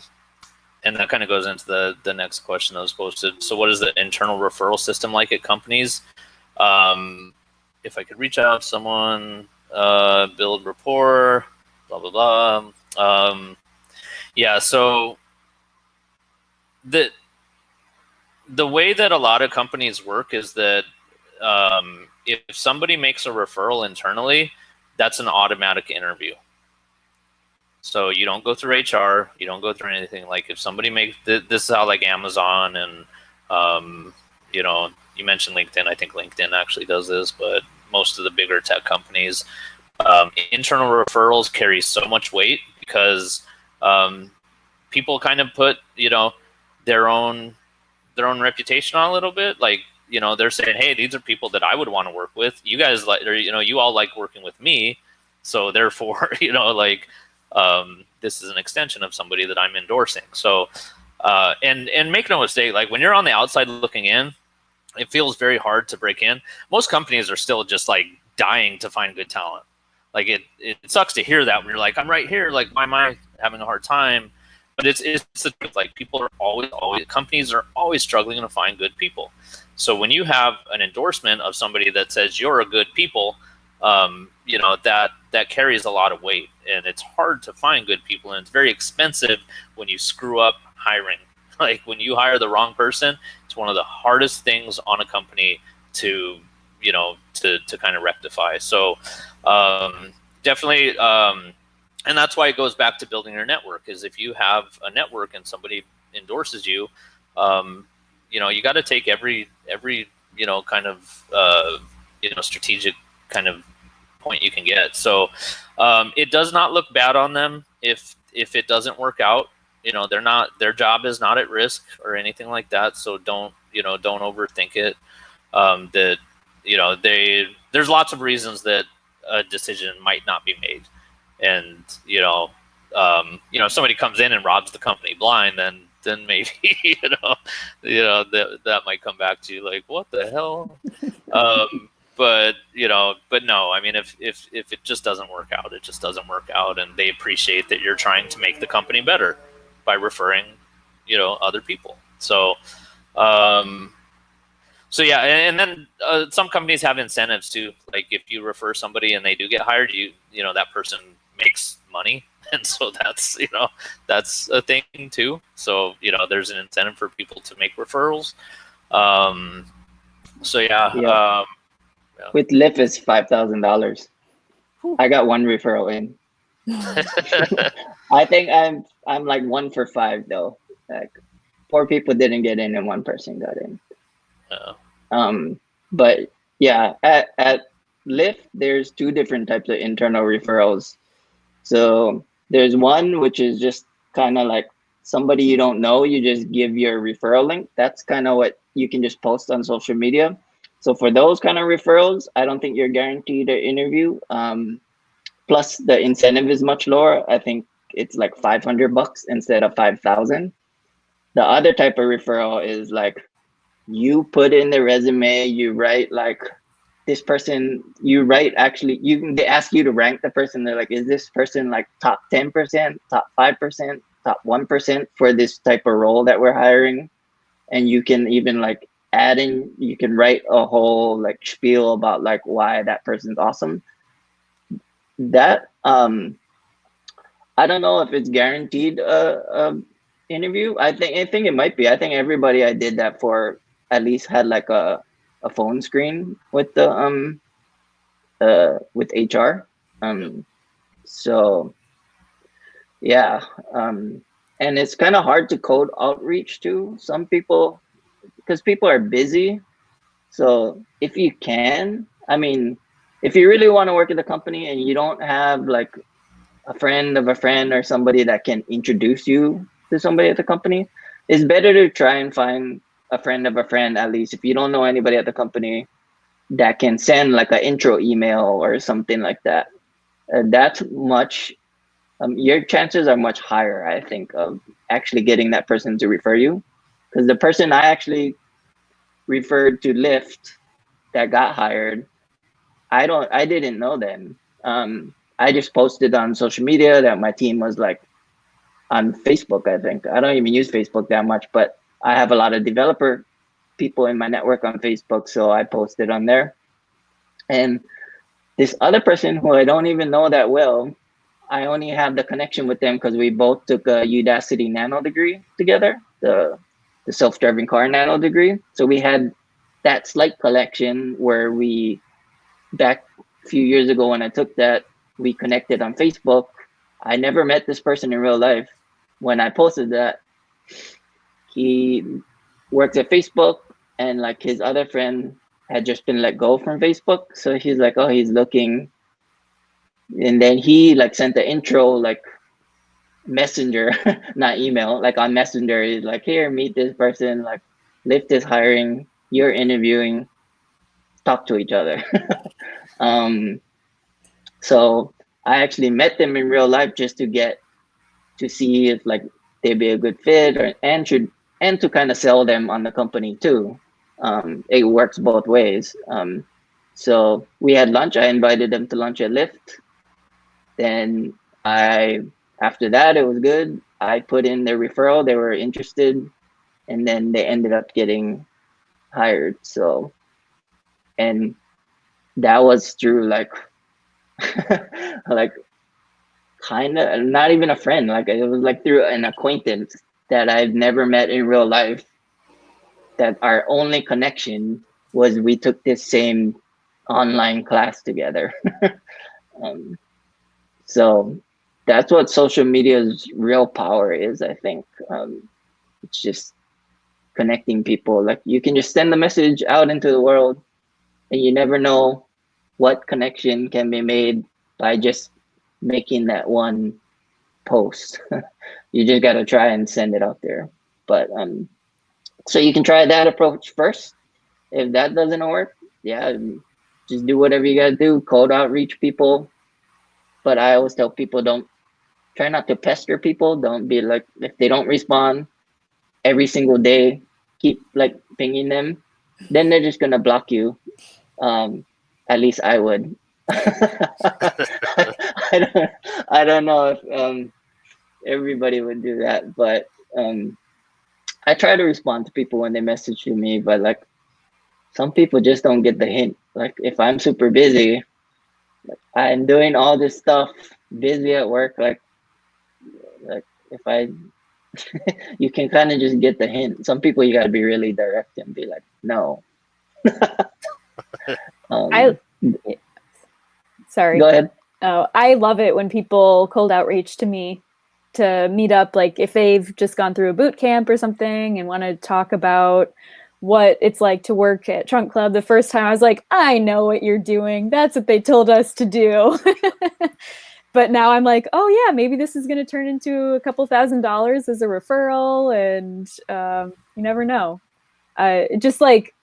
that kind of goes into the next question that was posted. So what is the internal referral system like at companies? If I could reach out to someone, build rapport, blah, blah, blah. Yeah, so the way that a lot of companies work is that if somebody makes a referral internally, that's an automatic interview. So you don't go through HR, you don't go through anything. Like if somebody makes this is how like Amazon and you mentioned LinkedIn. I think LinkedIn actually does this, but most of the bigger tech companies, internal referrals carry so much weight because people kind of put their own reputation on a little bit. Like they're saying, hey, these are people that I would want to work with. You guys like, or you all like working with me, so therefore this is an extension of somebody that I'm endorsing. So and make no mistake, like when you're on the outside looking in, it feels very hard to break in. Most companies are still just like dying to find good talent. Like it sucks to hear that when you're like, I'm right here, like why am I having a hard time? But it's the truth. Like people are always companies are always struggling to find good people. So when you have an endorsement of somebody that says you're a good people, that carries a lot of weight, and it's hard to find good people, and it's very expensive when you screw up hiring. Like when you hire the wrong person, it's one of the hardest things on a company to kind of rectify. So definitely, and that's why it goes back to building your network. Is if you have a network and somebody endorses you, you got to take every kind of strategic kind of point you can get. So it does not look bad on them if it doesn't work out. Their job is not at risk or anything like that. So don't overthink it. There's lots of reasons that a decision might not be made. And if somebody comes in and robs the company blind, then maybe that might come back to you like, what the hell? But no, I mean, if it just doesn't work out, it just doesn't work out, and they appreciate that you're trying to make the company better by referring other people. So yeah, and then some companies have incentives too. Like if you refer somebody and they do get hired, that person makes money, and so that's that's a thing too. So there's an incentive for people to make referrals. So yeah. With Lyft, it's $5,000. I got one referral in. I think I'm like 1 for 5 though. Like 4 people didn't get in and 1 person got in. Oh. But yeah, at Lyft, there's 2 different types of internal referrals. So there's one which is just kind of like somebody you don't know, you just give your referral link. That's kind of what you can just post on social media. So for those kind of referrals, I don't think you're guaranteed an interview. Plus the incentive is much lower. I think it's like $500 instead of 5,000. The other type of referral is like you put in the resume, you write like this person, you write actually, they ask you to rank the person. They're like, is this person like top 10%, top 5%, top 1% for this type of role that we're hiring? And you can even like add in, you can write a whole like spiel about like why that person's awesome. That I don't know if it's guaranteed interview. I think it might be. I think everybody I did that for at least had like a phone screen with the with HR. So yeah, and it's kind of hard to code outreach to some people because people are busy. So if you can, I mean, if you really want to work at the company and you don't have like a friend of a friend or somebody that can introduce you to somebody at the company, it's better to try and find a friend of a friend, at least if you don't know anybody at the company that can send like an intro email or something like that. That's much, your chances are much higher, I think, of actually getting that person to refer you. Because the person I actually referred to Lyft that got hired, I didn't know them. I just posted on social media that my team was like on Facebook, I think. I don't even use Facebook that much, but I have a lot of developer people in my network on Facebook, so I posted on there. And this other person who I don't even know that well, I only have the connection with them because we both took a Udacity nano degree together, the self-driving car nano degree. So we had that slight collection where we, back a few years ago when I took that, we connected on Facebook. I never met this person in real life. When I posted that, he works at Facebook and like his other friend had just been let go from Facebook. So he's like, oh, he's looking. And then he like sent the intro, like messenger, not email, like on messenger. He's like, here, meet this person, like Lyft is hiring, you're interviewing, talk to each other. So I actually met them in real life just to get to see if like they'd be a good fit and to kind of sell them on the company too. It works both ways. So we had lunch. I invited them to lunch at Lyft. Then after that, it was good. I put in their referral. They were interested, and then they ended up getting hired. So, and that was through like, like kind of not even a friend. Like it was like through an acquaintance that I've never met in real life. That our only connection was we took this same online class together. So that's what social media's real power is, I think. It's just connecting people. Like you can just send the message out into the world and you never know what connection can be made by just making that one post. You just got to try and send it out there. But so you can try that approach first. If that doesn't work, yeah, just do whatever you got to do, cold outreach people. But I always tell people, try not to pester people. Don't be like, if they don't respond every single day, keep like pinging them, then they're just gonna block you. At least I would. I don't know if everybody would do that, but I try to respond to people when they message to me, but like some people just don't get the hint. Like if I'm super busy, like, I'm doing all this stuff, busy at work, like if I you can kind of just get the hint. Some people you got to be really direct and be like, no. Sorry. Go ahead. Oh, I love it when people cold outreach to me to meet up, like if they've just gone through a boot camp or something and want to talk about what it's like to work at Trunk Club. The first time I was like, I know what you're doing. That's what they told us to do. But now I'm like, oh yeah, maybe this is going to turn into a couple $1,000s as a referral, and you never know. Just like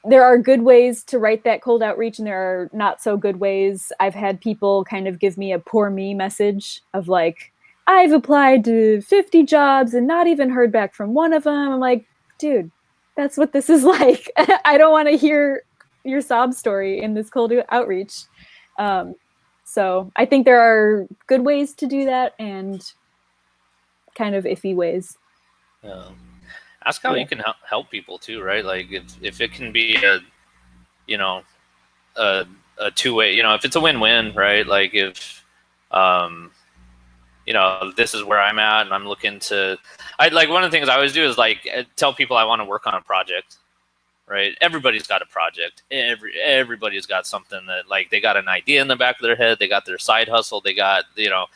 there are good ways to write that cold outreach, and there are not so good ways. I've had people kind of give me a poor me message of like, I've applied to 50 jobs and not even heard back from one of them. I'm like, dude, that's what this is like. I don't want to hear your sob story in this cold outreach. So I think there are good ways to do that and kind of iffy ways. Ask how you can help people too, right? Like if it can be a two-way, if it's a win-win, right? Like if this is where I'm at and I'm looking to, one of the things I always do is like tell people I want to work on a project, right? Everybody's got a project. Everybody's got something that like they got an idea in the back of their head. They got their side hustle. They got the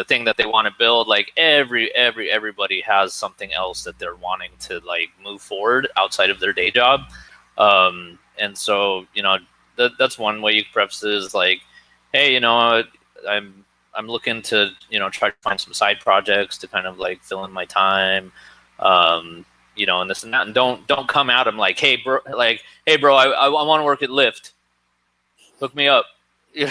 thing that they want to build. Like everybody has something else that they're wanting to like move forward outside of their day job. And so that's one way you can preface it is like, hey, I'm looking to try to find some side projects to kind of like fill in my time. And this and that, and don't come at them like, hey bro, I want to work at Lyft, hook me up, you're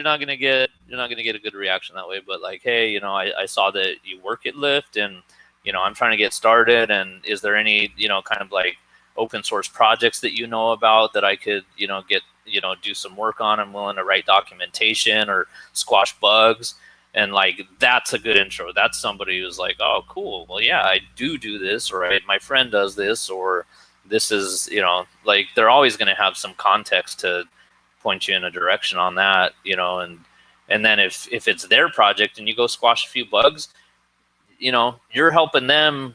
not gonna get a good reaction that way. But like, hey, I saw that you work at Lyft, and I'm trying to get started, and is there any kind of like open source projects that about that I could get do some work on? I'm willing to write documentation or squash bugs. And like, that's a good intro. That's somebody who's like, oh, cool. Well, yeah, I do this, or my friend does this, or this is, like they're always going to have some context to point you in a direction on that, and then if it's their project and you go squash a few bugs, you're helping them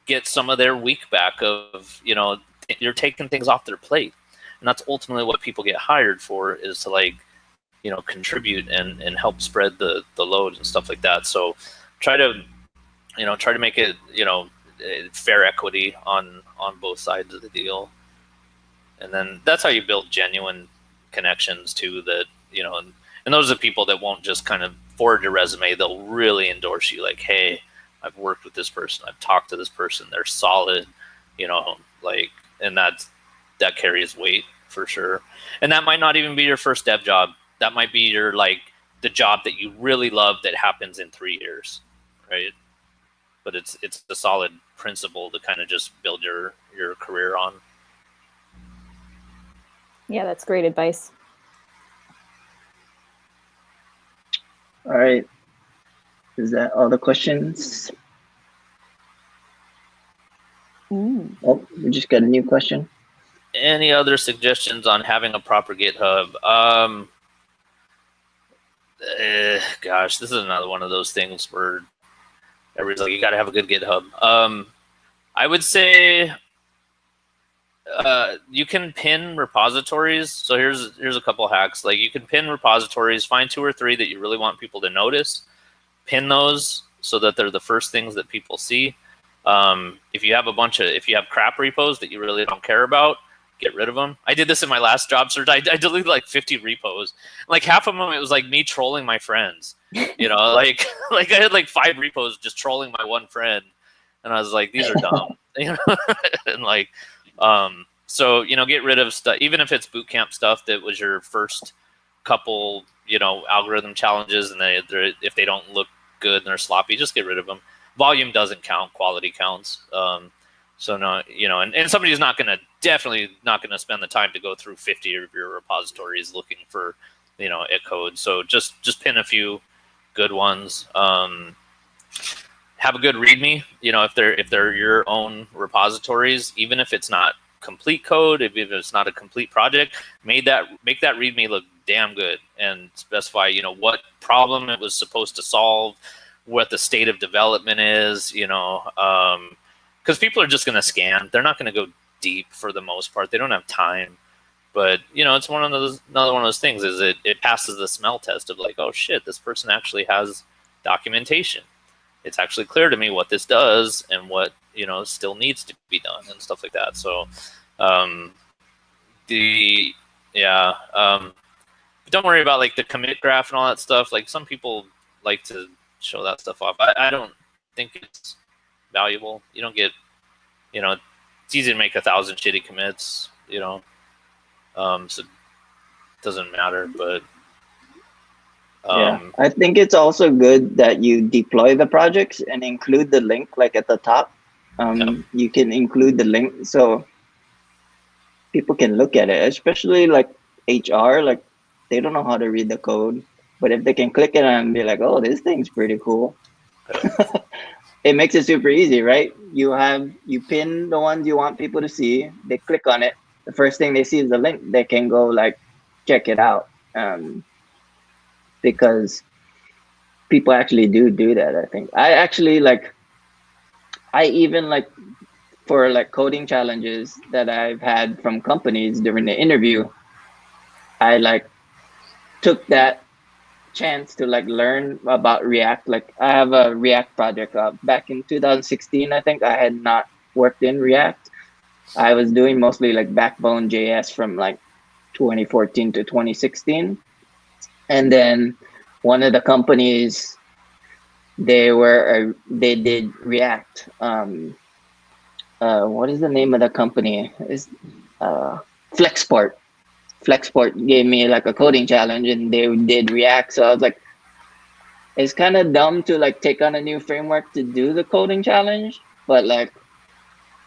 get some of their week back of, you're taking things off their plate. And that's ultimately what people get hired for, is to like, contribute and help spread the load and stuff like that. So try to make it, fair equity on both sides of the deal. And then that's how you build genuine connections too, that, and those are the people that won't just kind of forward your resume. They'll really endorse you. Like, hey, I've worked with this person. I've talked to this person. They're solid, and that carries weight for sure. And that might not even be your first dev job. That might be your the job that you really love that happens in 3 years, right? But it's a solid principle to kind of just build your career on. Yeah, that's great advice. All right. Is that all the questions? Oh, we just got a new question. Any other suggestions on having a proper GitHub? Gosh, this is another one of those things where everybody's like, you got to have a good GitHub. I would say you can pin repositories. So here's a couple hacks. Like, you can pin repositories, find 2 or 3 that you really want people to notice, pin those so that they're the first things that people see. If you have crap repos that you really don't care about, get rid of them. I did this in my last job search. I deleted like 50 repos. Like half of them, it was like me trolling my friends. Like I had like 5 repos just trolling my one friend, and I was like, these are dumb. And like, so get rid of stuff, even if it's bootcamp stuff that was your first couple, algorithm challenges, and if they don't look good and they're sloppy, just get rid of them. Volume doesn't count, quality counts. So no, and somebody's definitely not gonna spend the time to go through 50 of your repositories looking for, a code. So just pin a few good ones. Have a good README. If they're your own repositories, even if it's not complete code, if it's not a complete project, make that README look damn good, and specify, what problem it was supposed to solve, what the state of development is, because people are just going to scan. They're not going to go deep for the most part. They don't have time. But you know, it's another one of those things. Is it passes the smell test of like, oh shit, this person actually has documentation. It's actually clear to me what this does and what still needs to be done and stuff like that. So, the yeah, don't worry about like the commit graph and all that stuff. Like some people like to show that stuff off. I don't think it's valuable. You don't get, it's easy to make 1,000 shitty commits. So it doesn't matter. But yeah, I think it's also good that you deploy the projects and include the link like at the top. You can include the link so people can look at it, especially like HR, like they don't know how to read the code, but if they can click it and be like, oh, this thing's pretty cool. It makes it super easy, right? You pin the ones you want people to see, they click on it. The first thing they see is the link. They can go like check it out. Because people actually do that. I think I even like for like coding challenges that I've had from companies during the interview, I like took that chance to like learn about React. Like I have a React project back in 2016. I think I had not worked in React. I was doing mostly like Backbone JS from like 2014 to 2016. And then one of the companies, they did React. What is the name of the company? Is Flexport. Flexport gave me like a coding challenge and they did React. So I was like, it's kind of dumb to like take on a new framework to do the coding challenge, but like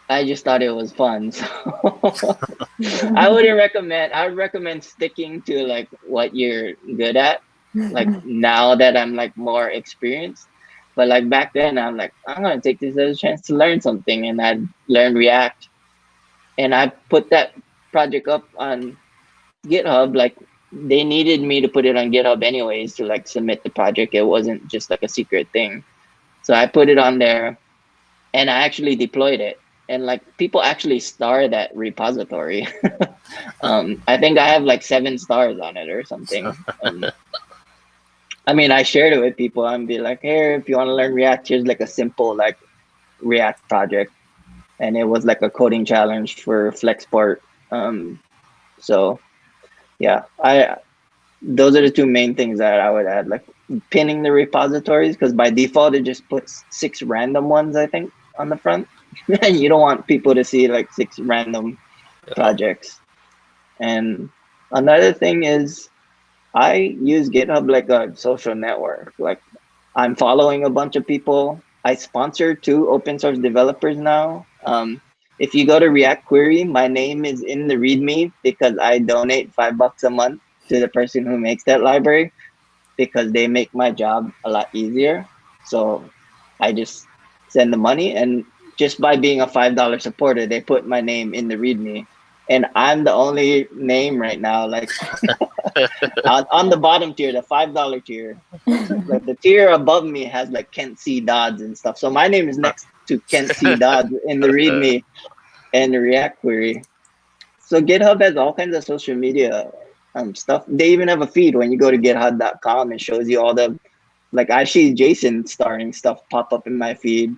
I just thought it was fun. So I would recommend sticking to like what you're good at. Like now that I'm like more experienced, but like back then I'm like, I'm gonna take this as a chance to learn something, and I learned React, and I put that project up on GitHub. Like they needed me to put it on GitHub anyways to like submit the project. It wasn't just like a secret thing. So I put it on there and I actually deployed it. And like people actually star that repository. I think I have like 7 stars on it or something. I mean, I shared it with people and be like, hey, if you want to learn React, here's like a simple like React project. And it was like a coding challenge for Flexport. So yeah, those are the 2 main things that I would add, like pinning the repositories, because by default it just puts 6 random ones, I think, on the front. And you don't want people to see like 6 random projects. And another thing is I use GitHub like a social network. Like I'm following a bunch of people. I sponsor 2 open source developers now. If you go to React Query, my name is in the README because I donate $5 a month to the person who makes that library, because they make my job a lot easier. So I just send the money, and just by being a $5 supporter, they put my name in the README. And I'm the only name right now, like on the bottom tier, the $5 tier. Like the tier above me has like Kent C. Dodds and stuff. So my name is next to Kent C. Dodds in the README and the React query. So GitHub has all kinds of social media stuff. They even have a feed when you go to github.com. It shows you all the, like I see Jason starring stuff pop up in my feed.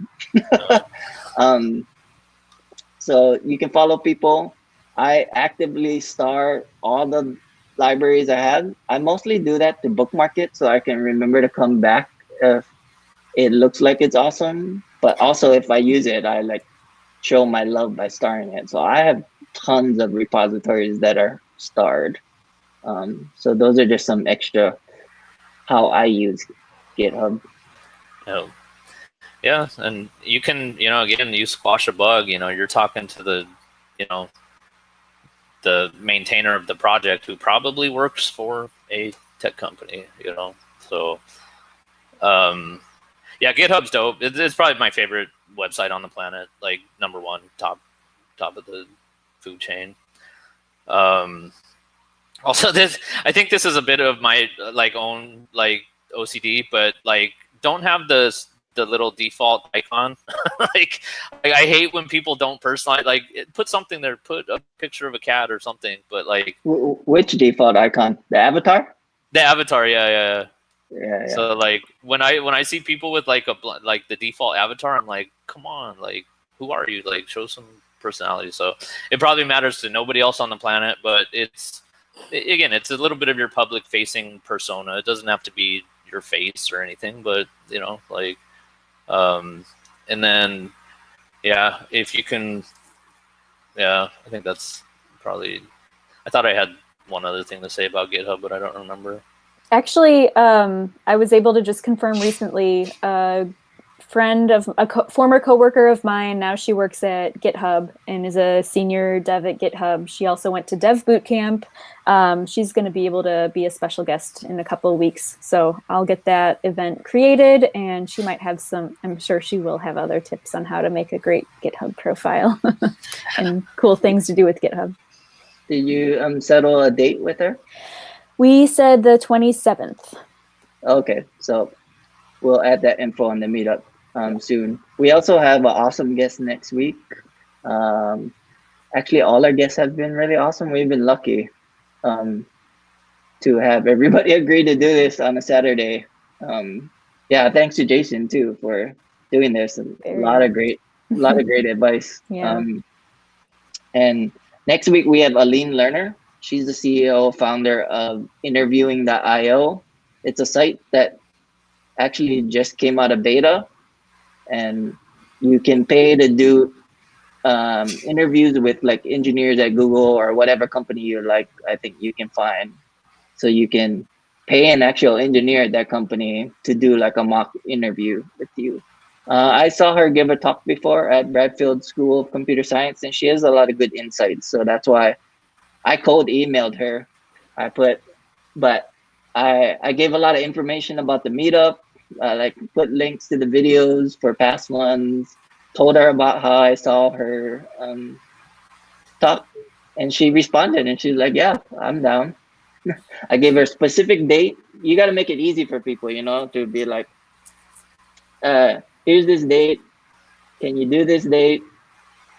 So you can follow people. I actively star all the libraries I have. I mostly do that to bookmark it so I can remember to come back if it looks like it's awesome. But also if I use it, I like show my love by starring it. So I have tons of repositories that are starred. So those are just some extra how I use GitHub. Oh. Yeah, and you can, again, you squash a bug, you're talking to the, the maintainer of the project who probably works for a tech company, so yeah, GitHub's dope. It's probably my favorite website on the planet, like number 1, top of the food chain. Also, I think this is a bit of my like own like OCD, but like don't have the the little default icon. like I hate when people don't personalize. Like put something there, put a picture of a cat or something. But like Which default icon? The avatar? the avatar, yeah. Yeah. So like when I see people with like like the default avatar, I'm like, come on, like who are you? Like show some personality. So it probably matters to nobody else on the planet, but it's a little bit of your public facing persona. It doesn't have to be your face or anything, but you know, like, and then, yeah, if you can, yeah, I think that's probably, I thought I had one other thing to say about GitHub, but I don't remember. Actually, I was able to just confirm recently, friend of former coworker of mine. Now she works at GitHub and is a senior dev at GitHub. She also went to Dev Bootcamp. She's going to be able to be a special guest in a couple of weeks. So I'll get that event created, and she might have some, I'm sure she will have other tips on how to make a great GitHub profile and cool things to do with GitHub. Did you settle a date with her? We said the 27th. Okay, so we'll add that info on the meetup soon. We also have an awesome guest next week. Actually, all our guests have been really awesome. We've been lucky to have everybody agree to do this on a Saturday. Yeah, thanks to Jason too for doing this. A lot of great advice. Yeah. And next week we have Aline Lerner. She's the CEO, founder of interviewing.io. It's a site that actually just came out of beta, and you can pay to do interviews with like engineers at Google or whatever company you like. I think you can find. So you can pay an actual engineer at that company to do like a mock interview with you. I saw her give a talk before at Bradfield School of Computer Science, and she has a lot of good insights. So that's why I cold emailed her. I gave a lot of information about the meetup, like put links to the videos for past ones, told her about how I saw her talk, and she responded, and she's like, yeah, I'm down. I gave her a specific date. You got to make it easy for people, you know, to be like, here's this date. Can you do this date?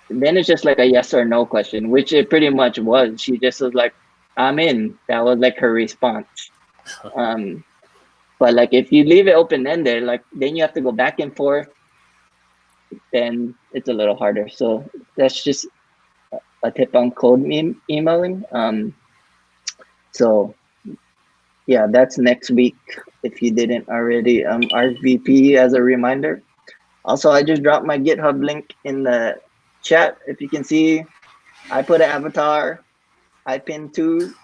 And then it's just like a yes or no question, which it pretty much was. She just was like, I'm in. That was like her response. But like if you leave it open-ended, like then you have to go back and forth, then it's a little harder. So that's just a tip on cold emailing. So yeah, that's next week if you didn't already RSVP as a reminder. Also, I just dropped my GitHub link in the chat. If you can see, I put an avatar. I pinned 2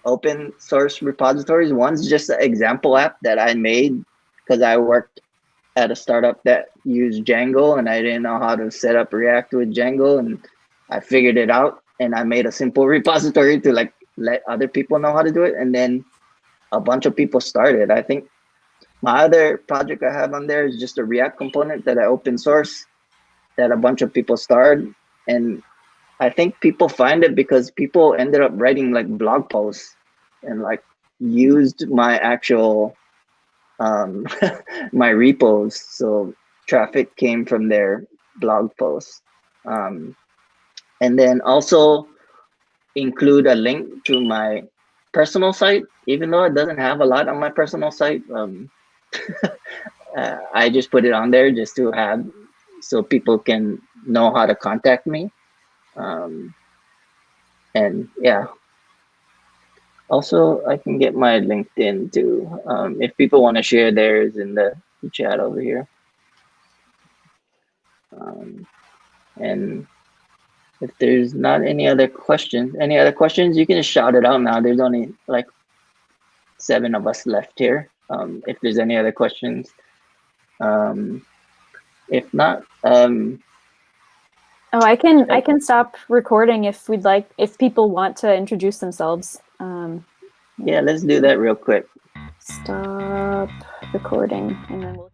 open source repositories. One's just an example app that I made because I worked at a startup that used Django and I didn't know how to set up React with Django, and I figured it out and I made a simple repository to like let other people know how to do it. And then a bunch of people started. I think my other project I have on there is just a React component that I open source that a bunch of people started. And I think people find it because people ended up writing like blog posts and like used my actual my repos. So traffic came from their blog posts. And then also include a link to my personal site, even though it doesn't have a lot on my personal site. I just put it on there just to have, so people can know how to contact me. And yeah, also I can get my LinkedIn too, if people want to share theirs in the chat over here. And if there's not any other questions, you can just shout it out now. There's only like 7 of us left here. If there's any other questions, if not, Oh, I can stop recording if we'd like, if people want to introduce themselves. Yeah, let's do that real quick. Stop recording, and then we'll